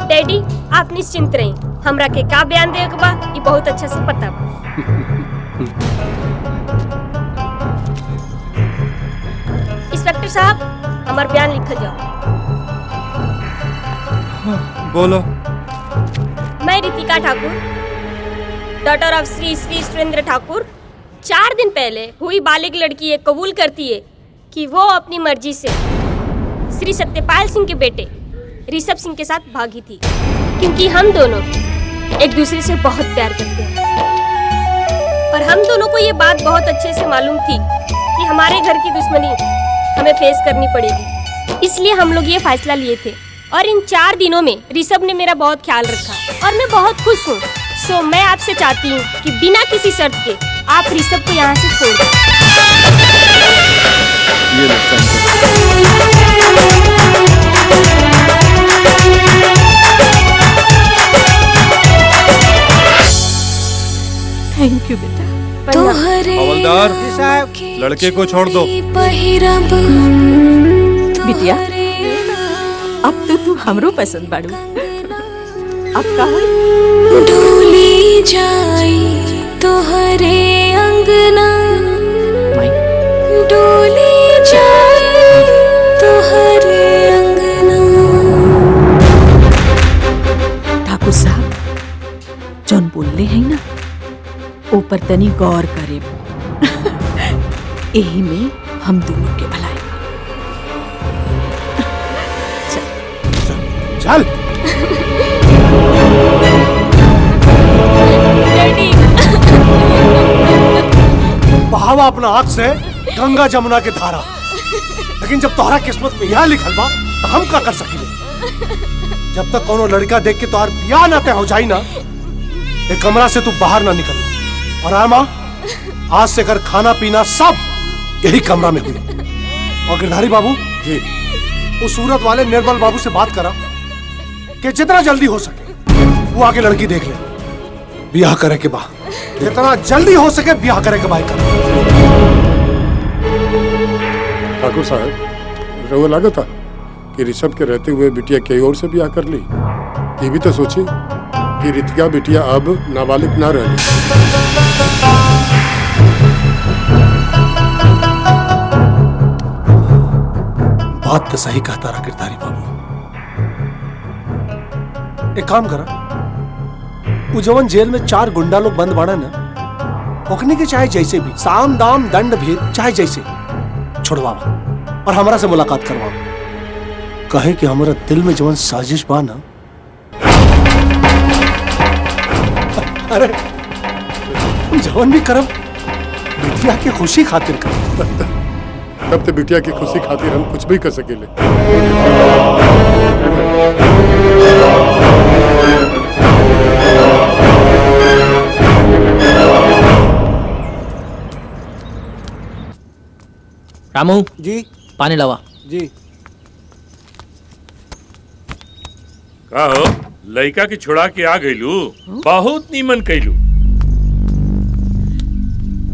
डैडी आप निश्चिंत रही, हमरा के का बयान देवे के बा ई बहुत अच्छा से पता बा। इंस्पेक्टर साहब, हमार बयान लिखल जाओ। बोलो। मैं रितिका ठाकुर, डॉटर ऑफ श्री श्री सुरेंद्र ठाकुर, 4 दिन पहले हुई बालिग लड़की ये कबूल करती है कि वो अपनी मर्जी से श्री सत्यपाल सिंह के बेटे ऋषभ सिंह के साथ भागी थी, क्योंकि हम दोनों एक दूसरे से बहुत प्यार करते हैं। और हम दोनों को ये बात बहुत अच्छे से मालूम थी कि हमारे घर की दुश्मनी हमें फेस करनी पड़ेगी, इसलिए हम लोग ये फैसला लिए थे। और इन 4 दिनों में ऋषभ ने मेरा बहुत ख्याल रखा और मैं बहुत खुश हूँ। सो मैं आपसे चाहती हूँ कि बिना किसी शर्त के आप ऋषभ को यहाँ से छोड़ दें। थैंक यू बेटा। हवलदार, लड़के को छोड़ दो। बिटिया, अब तो तू हमरो पसंद बाड़ू। अब कहा डोली जाई तोहरे अंगना, डोली जाई तोहरे अंगना। ठाकुर साहब जौन बोलले हैं ना, ऊपर तनी गौर करे। यही में हम दोनों के भलाई। चल बहावा अपना आंख से गंगा जमुना के धारा, लेकिन जब तोहरा किस्मत में यह लिखल बा तो हम का कर सकीले। जब तक कोनो लड़का देख के तोहार बियाह ना तय हो जाई ना, एक कमरा से तू बाहर ना निकल। और आमा, आज से कर खाना पीना सब यही कमरा में हुई। और गिरधारी बाबू जी, उस सूरत वाले निर्मल बाबू से बात करा कि जितना जल्दी हो सके वो आगे लड़की देख ले, ब्याह करे के बाद। जितना जल्दी हो सके ब्याह करे के बाद कर। ठाकुर साहब, रउआ लगा था कि ऋषभ के रहते हुए बिटिया कई और से ब्याह कर ली। ये भी तो सोची कि रितिका बिटिया अब नाबालिग ना रही। बात तो सही कहता रहा गिरधारी बाबू। एक काम करा, वो जवन जेल में 4 गुंडा लोग बंद बाड़ा ना, ओकने के चाहे जैसे भी साम दाम दंड भेद चाहे जैसे छुड़वावा और हमरा से मुलाकात करवावा। कहे कि हमारा दिल में जवन साजिश बा ना, अरे जवन भी करब बिटिया की खुशी खातिर करब। तब तो बिटिया की खुशी खातिर हम कुछ भी कर सकेले। रामू जी, पानी लावा। जी। का हो, लड़का की छुड़ा के आ गईलू, बहुत नीमन कैलू।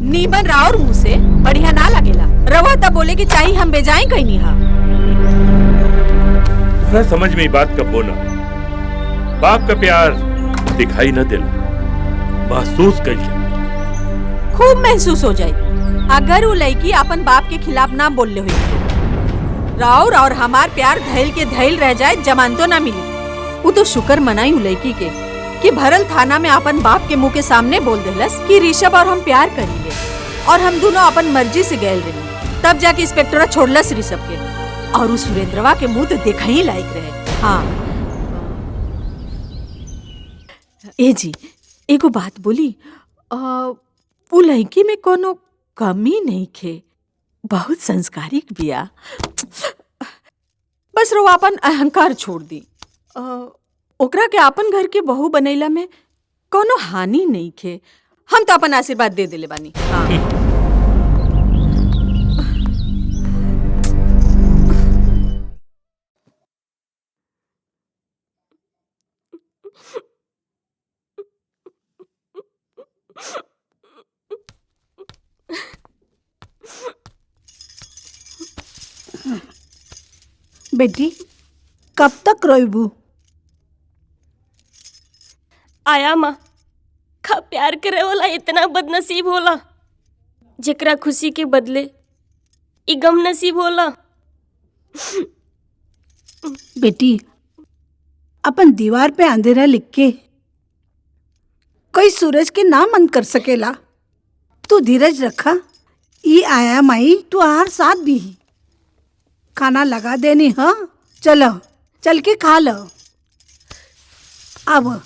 नीमन राउर मुंह से बढ़िया ना लगेला। रवा तब बोले कि चाहिए हम बेजाएं कहीं नहीं। हाँ, तुम्हारा समझ में बात कब बोना। बाप का प्यार दिखाई न दिला, महसूस कर लिया। खूब महसूस हो जाए अगर वो लड़की अपन बाप के खिलाफ ना बोलले हुई। राउर और हमार प्यार धैल के धैल रह जाए, जमानतो ना मिली। वो तो शुक्र मनाई उ लड़की के कि भरल थाना में अपन बाप के मुंह के सामने बोल देलस कि ऋषभ और हम प्यार करेंगे और हम दोनों अपन मर्जी से गए रही। तब जाके इंस्पेक्टरा छोड़लस ऋषभ के, और उस सुरेंद्रवा के मुंह तो देखा ही लायक रहे। हाँ ए जी, एगो बात बोली, वो लड़की में कोनो कमी नहीं खे, बहुत संस्कारिक बिया। बस रो अपन अहंकार छोड़ दी। ओकरा के अपन घर के बहू बनैला में कोनो हानि नहीं खे। हम तो अपन आशीर्वाद दे देले बानी। हाँ। बेटी, कब तक रोइबू? आया माँ, का प्यार करे वाला इतना बदनसीब होला, जेकरा खुशी के बदले ई गम नसीब होला। बेटी, अपन दीवार पे अंधेरा लिख के कोई सूरज के ना मन कर सकेला। तू धीरज रखा, ई आया माई तू आहार साथ दी। खाना लगा देनी। हाँ, चलो चल के खा लो। अब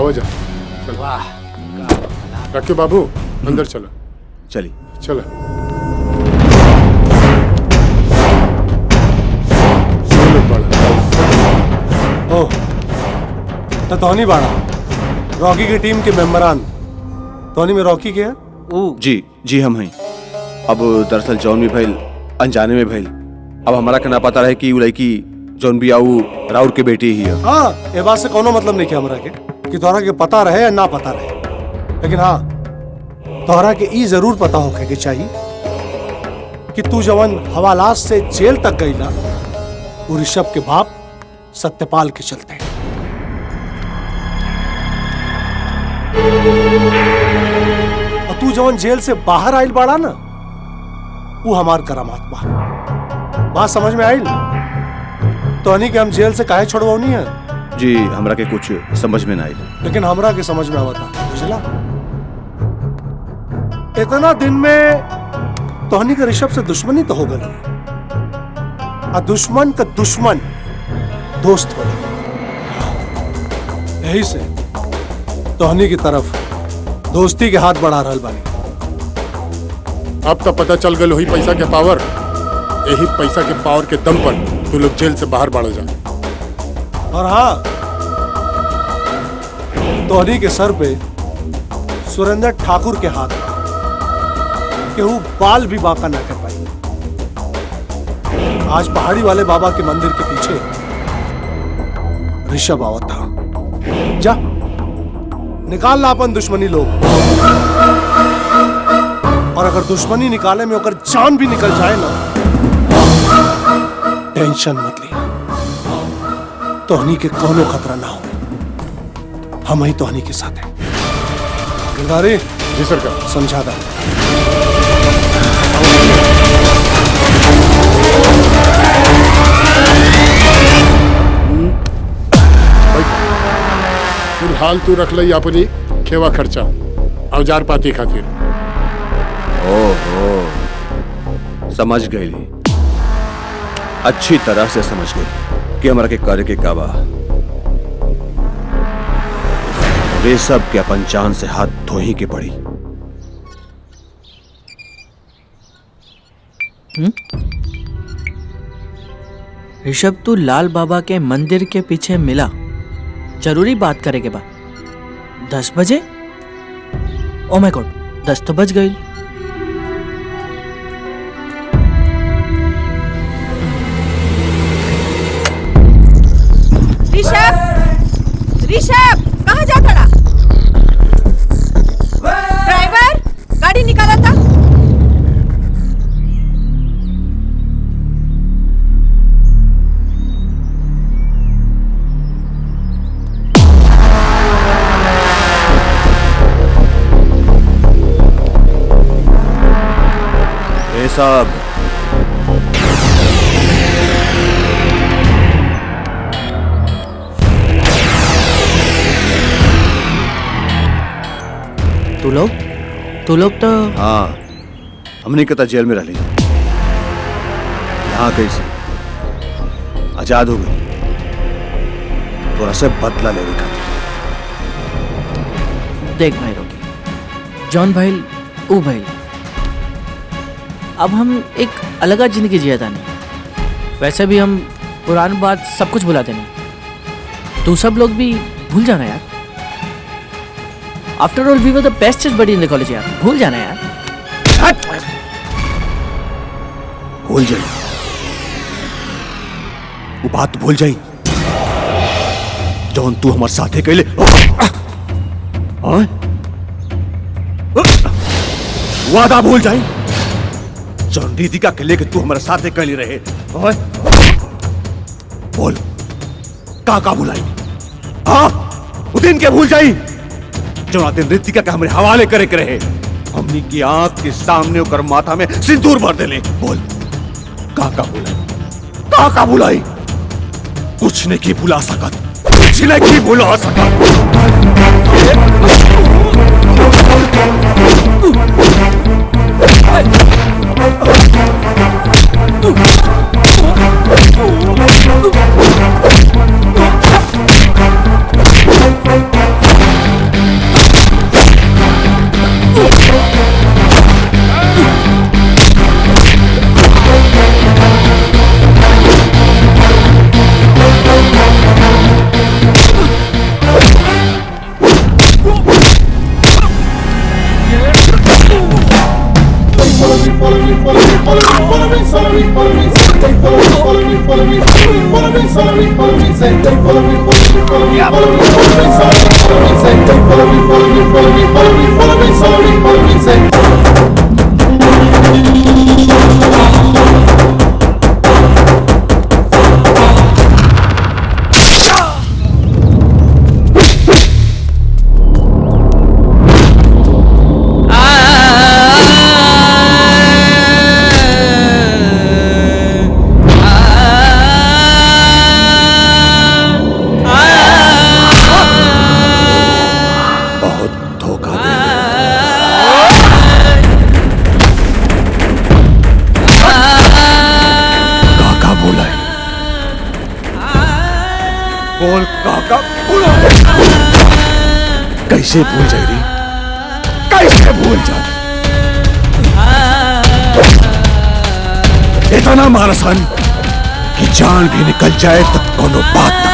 आओ जा चल। रखियो बाबू अंदर चलो। चली चलो। ओह तो टोनी बाड़ा रॉकी की टीम के मेंबरान। टोनी में रॉकी क्या है? जी हम हैं। अब दरअसल जौन भी भइल अनजाने में भइल। अब हमारा के ना पता रहे कि उ लड़की जौन भी आऊ राउर के बेटी ही है। हाँ ये बात से कोनो मतलब नहीं किया हमरा के कि तोहरा के पता रहे या ना पता रहे, लेकिन हाँ तोहरा के ई जरूर पता होखे के चाहिए कि तू जवन हवालात से जेल तक गईला वो ऋषभ के बाप सत्यपाल के चलते। और तू जवन जेल से बाहर आइल बाड़ा ना वो हमार करामात बा। बात समझ में आइल? तोहनी के हम जेल से काहे छोड़वनी है? जी हमरा के कुछ समझ में ना आई, लेकिन हमरा के समझ में आवता बुझला। इतना दिन में तोहनी के ऋषभ से दुश्मनी तो हो गई, और दुश्मन का दुश्मन दोस्त हो। यही से तोहनी की तरफ दोस्ती के हाथ बढ़ा रहल बानी। अब तो पता चल गल हुई पैसा के पावर। यही पैसा के पावर के दम पर तू लोग जेल से बाहर बढ़ जा। और हाँ तोहनी के सर पे सुरेंद्र ठाकुर के हाथ कि वो बाल भी बांका ना कर पाई। आज पहाड़ी वाले बाबा के मंदिर के पीछे ऋषभ आवत था। जा निकाल ला अपन दुश्मनी लोग, और अगर दुश्मनी निकाले में ओकर जान भी निकल जाए ना टेंशन मत लिया, तोहनी के कोनो खतरा ना हो। हम ही तोहनी के साथ हैं। गिरधारी जी सरकार। समझा दा। फिलहाल तू रख लई अपनी खेवा खर्चा औजार पाती खातिर। ओहो समझ गई, अच्छी तरह से समझ गई कि हमारा के कार्य के काबा वे सब के अपन जान से हाथ धो ही के पड़ी। ऋषभ तू लाल बाबा के मंदिर के पीछे मिला, जरूरी बात करे के बाद 10 बजे? ओ माय गॉड 10 तो बज गई। ऋषभ कहाँ जा खड़ा? ड्राइवर गाड़ी निकाला था। ये सब तू लोग तो हाँ हमने कहता जेल में रह ली, यहाँ कैसे आजाद हो गई थोड़ा से बदला लेने का। देख भाई रोकी जॉन भाई ऊ भाई, अब हम एक अलग जिंदगी जिया था नहीं। वैसे भी हम पुरानी बात सब कुछ भुलाते नहीं, तू सब लोग भी भूल जाना यार। After all we were the best buddy in the college यार, भूल जाना यार। भूल जाई वो बात भूल जाई जौन तू हमारे साथे कैले। वादा भूल जाई जौन रितिका के लेके तू हमारे साथे कैले रहे। बोल का भुलाई? हाँ वो दिन के भूल जाई जो दिन रितिका के हमारे हवाले करे के रहे। हमनी की आंख के सामने होकर माथा में सिंदूर भर देले। बोल का भुलाई? का भुलाई? कुछ नहीं की भुला सकत, कुछ नहीं की भुला सकत। बोल काका बोला। कैसे भूल जाए रे, कैसे भूल जाए। इतना मारसन कि जान भी निकल जाए तो कोनो बात ना।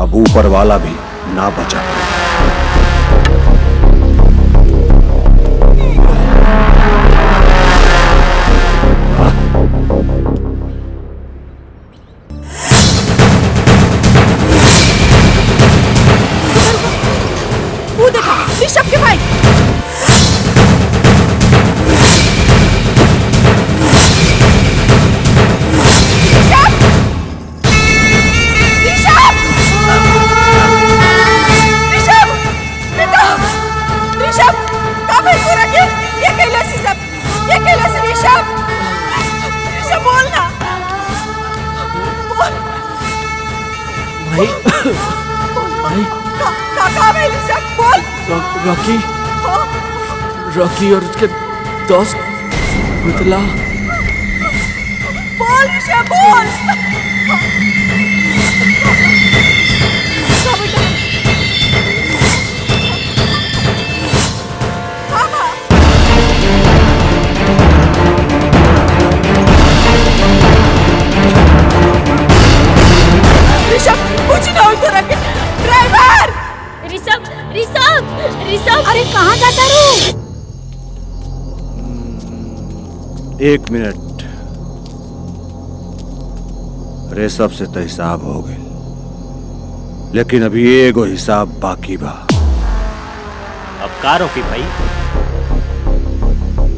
अब ऊपर वाला भी ना बचा। वो देखा ऋषभ के भाई। रॉकी रॉकी और उसके दोस्त मिथिला। बोल ऋषभ बोल। ऋषभ कुछ ना हो इधर आके। ड्राइवर ऋषभ ऋषभ ऋषभ, अरे कहाँ जाता रू? एक मिनट, ऋषभ से तो हिसाब हो गए, लेकिन अभी एगो हिसाब बाकी बा। अब का रोकी भाई?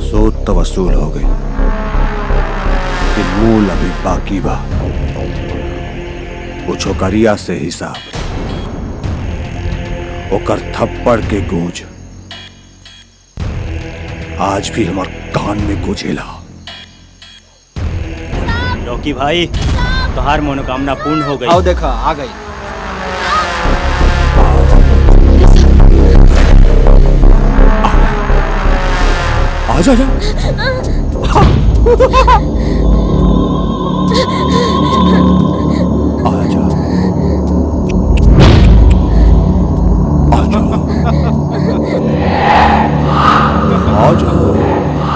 सूद तो वसूल हो गई, लेकिन मूल अभी बाकी बा। पूछो करिया से हिसाब, ओकर थप्पड़ के गूंज आज भी हमार कान में गूंजेला। रॉकी भाई, तुम्हार मनोकामना पूर्ण हो गई। आओ देखा आ गई। आजा जा।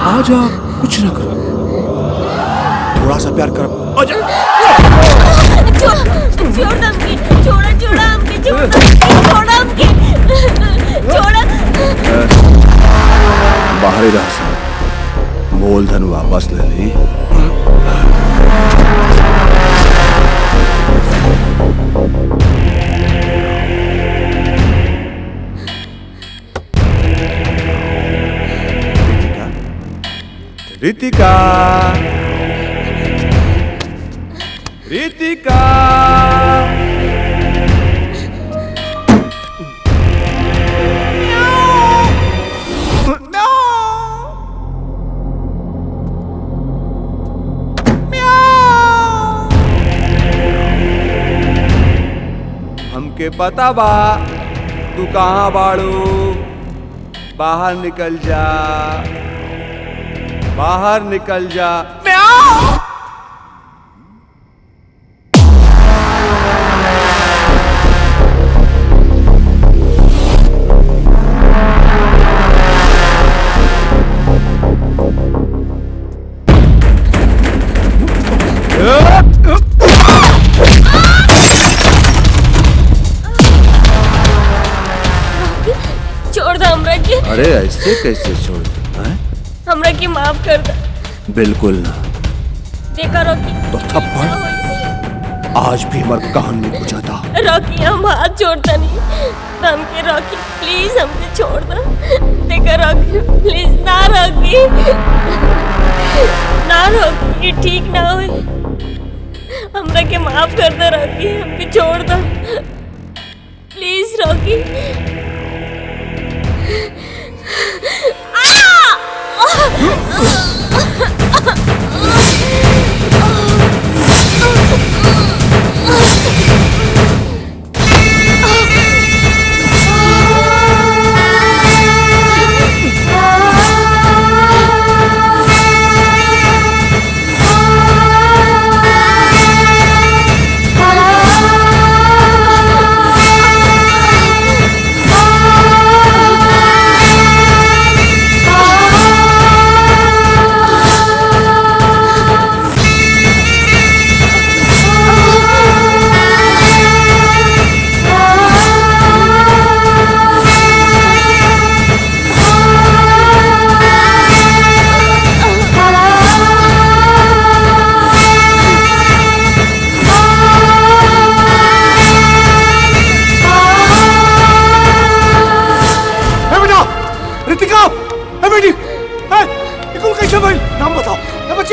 आजा, कुछ ना कर, थोड़ा सा प्यार कर। आजा। छोड़ हमके, छोड़ा हमके, छोड़ा हमके, छोड़ा। बाहरी रह सा, मूलधन वापस ले ली। रितिका, रितिका, हमके पता बा तू कहाँ बाड़ू, बाहर निकल जा, बाहर निकल जा। छोड़ दो हमरा के। अरे ऐसे कैसे छोड़ दे हैं? हमरा के माफ कर दे। बिल्कुल ना। देखा रॉकी, तो थप्पड़ आज भी हमारा कहानी पूछा था। रॉकी हम हाथ छोड़ता नहीं, हमके रॉकी प्लीज हमके छोड़ दे। देखा रॉकी प्लीज ना रॉकी, ना रॉकी ये ठीक ना हो, हमरा के माफ कर दे रॉकी, हमके छोड़ दे प्लीज रॉकी।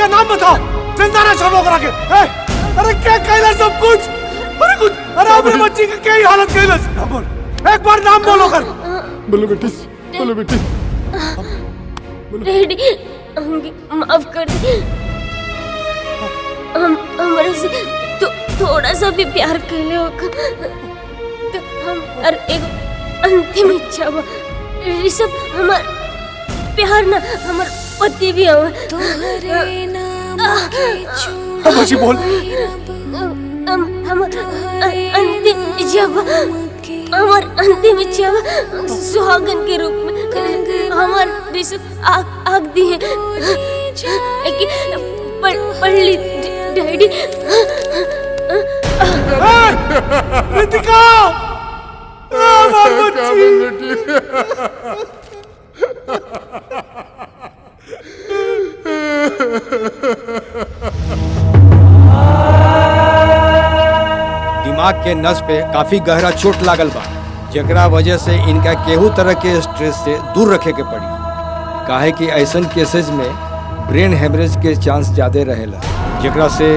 नाम बताओ, जिंदा ना छोड़ो करा के। अरे क्या कहला सब कुछ? अरे कुछ, अरे अपने बच्ची की क्या ही हालत कहला? नाम बोल, एक बार नाम बोलो कर। बोलो बेटी, बोलो बेटी। डैडी हमके माफ कर दे, हम हमारे से थोड़ा सा भी प्यार कैले होगा तो हम और एक अंतिम इच्छा बा ऋषभ हमार प्यार ना हमार पति भी हो तोहरे नाम के बच्ची बोल। हम अंतिम इच्छा बा, हमार अंतिम इच्छा बा सुहागन के रूप में हमार ऋषभ आग दी है पढ़ ली डैडी। रितिका, दिमाग के नस पे काफी गहरा चोट लागल बा, जेकरा वजह से इनका केहू तरह के स्ट्रेस से दूर रखे के पड़ी। काहे कि ऐसन केसेस में ब्रेन हेमरेज के चांस ज्यादा रहेला, जेकरा से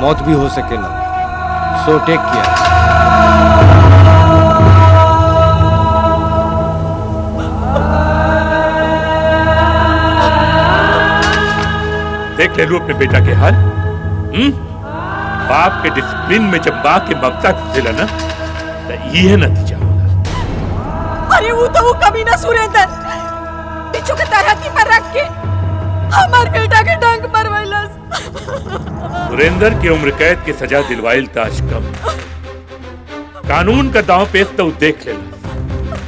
मौत भी हो सकेला। So take care. देख ले लो अपने बेटा के हाल। बाप के डिसिप्लिन में जब माँ के ममता घुसेला ना तो ये नतीजा होगा। अरे वो तो वो कमीना सुरेंद्र बिच्छू के तरहती पर रख के हमार बेटा के डंक मरवाइलस। सुरेंद्र की उम्र कैद की सजा दिलवाइल ताज कम, कानून का दांव पेश तो देख लेना,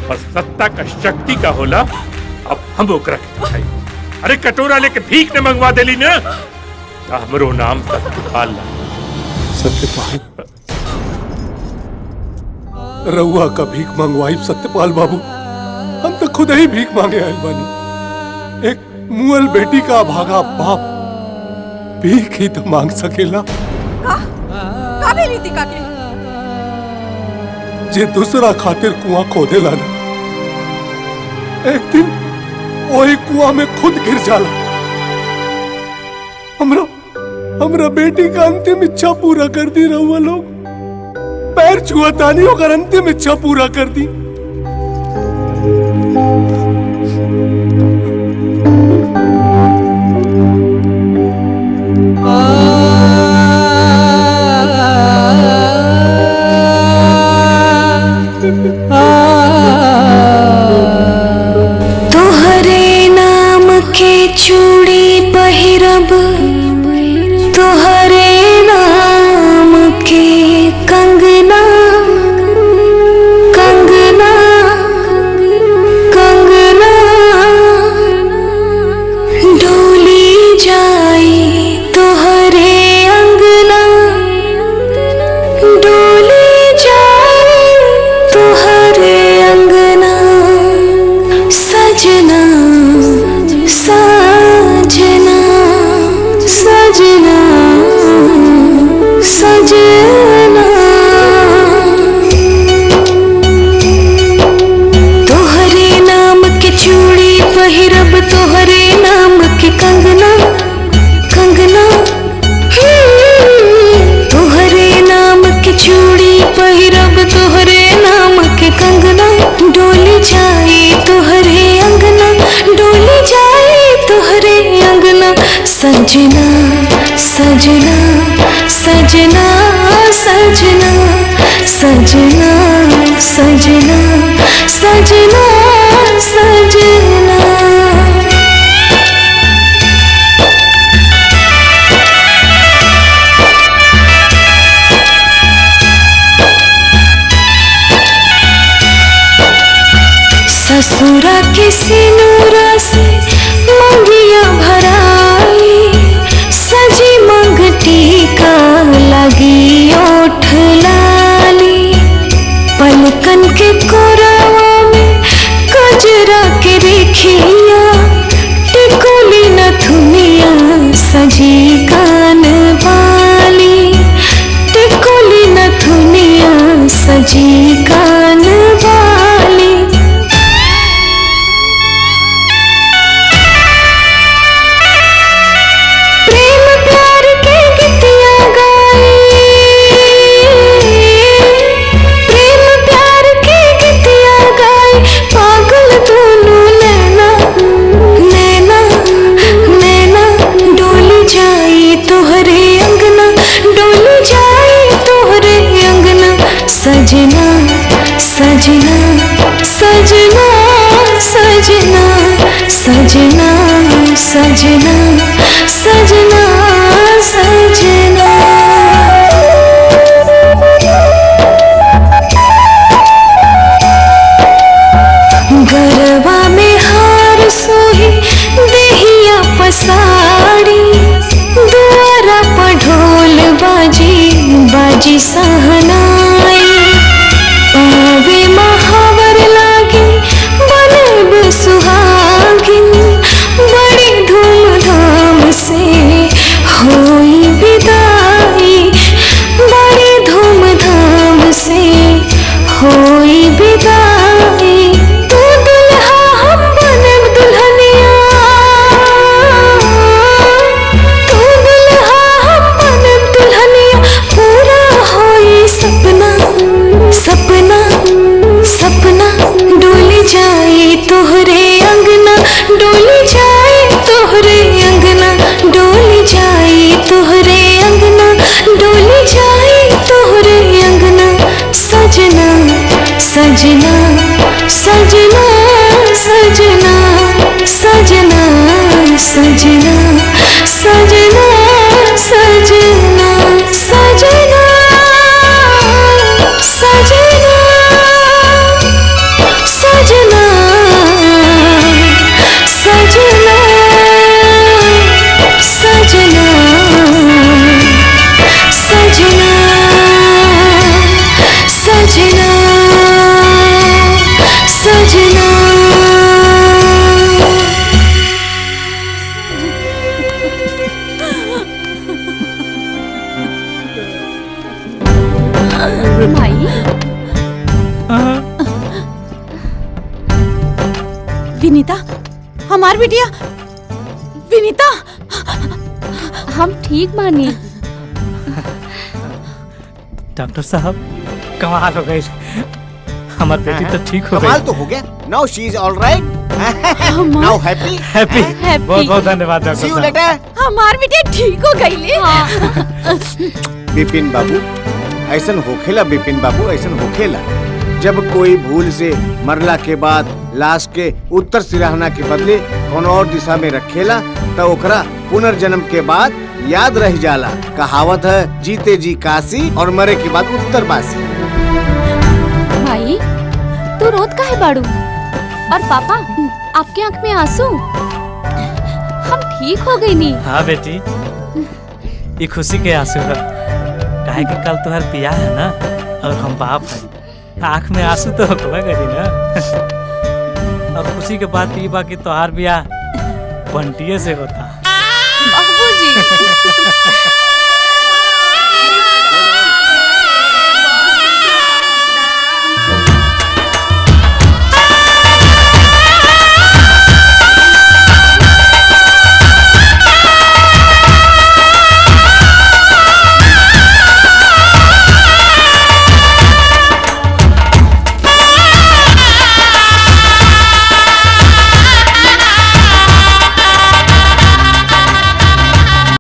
और सत्ता का शक्ति का होला अब हम ओकरा के दिखाई। अरे कटोरा लेके भीख ने मंगवा देली ना तो हमरो नाम सत्यपाल ला। सत्यपाल रउआ का भीख मंगवाई सत्यपाल बाबू, हम तो खुद ही भीख मांगे आए बानी। एक मुअल बेटी का भागा बाप भीख ही तो मांग सकेला। का भेली टिका के जे दूसरा खातिर कुआं खोदेला ना, एक दिन वही कुआं में खुद गिर जाला। हमरा बेटी का अंतिम इच्छा पूरा कर दी रहुआ लोग, पैर छुआ तानी होकर अंतिम इच्छा पूरा कर दी। तोहरे नाम के चूड़ी पहिरब, तोहरे नाम के कंगना कंगना कंगना डोली जाई तोहरे अंगना, डोली जाई तोहरे अंगना सजना सजना सजना सजना सजना सजना सजना सजना सजना ससुरा के सिनुरा से मंगिया भराई सजी मंगटी का लगी ओठ लाली पलकन के कोरावा में गजरा के रेखिया टिकुली नथुनिया सजी कान वाली टिकुली नथुनिया सजी कान वाली सजना सजना सजना सजना सजना सजना सजना सजना गरबा में हार सोही देहिया पसाड़ी दुआरा पर ढोल बाजी बाजी सहनाई पावे महावर लागे बनेब सुहागिन बड़ी धूमधाम से होई विदाई बड़ी धूमधाम से होई विदाई तू दुल्हा हम बनेब दुल्हनिया तू दुल्हा हम बनेब दुल्हनिया पूरा होई सपना सपना सपना डोली जाए तोहरे अंगना डोली जाए तोहरे अंगना डोली जाए तोहरे अंगना डोली जाए तोहरे अंगना सजना सजना सजना सजना सजना सजना सजना सजना सजना सजना सजना सजना सजना सजना सजना सजना विनीता हमार बिटिया विनीता हम ठीक मानी डॉक्टर साहब कमाल हो गई हमारी बेटी तो ठीक हो गई कमाल तो हो गया now she is alright now happy happy बहुत बहुत धन्यवाद डॉक्टर सी यू साहब लेटर हमार बिटिया ठीक हो गई ले बिपिन बाबू ऐसन होखेला बिपिन बाबू ऐसन होखेला जब कोई भूल से मरला के बाद लाश के उत्तर सिराहना के बदले कोनो और दिशा में रखेला तो ओकरा पुनर्जन्म के बाद याद रह जाला कहावत है जीते जी काशी और मरे के बाद उत्तर बासी भाई तू रोत काहे बाड़ू और पापा आपके आंख में आंसू हम ठीक हो गई नी हाँ बेटी ये खुशी के आंसू है काहे कि कल तुम्हार पिया है ना और हम बाप है आंख में आंसू तो होगा करी ना और खुशी के बात ये बाकी तोहार बियाह बंटिये से होता बाबूजी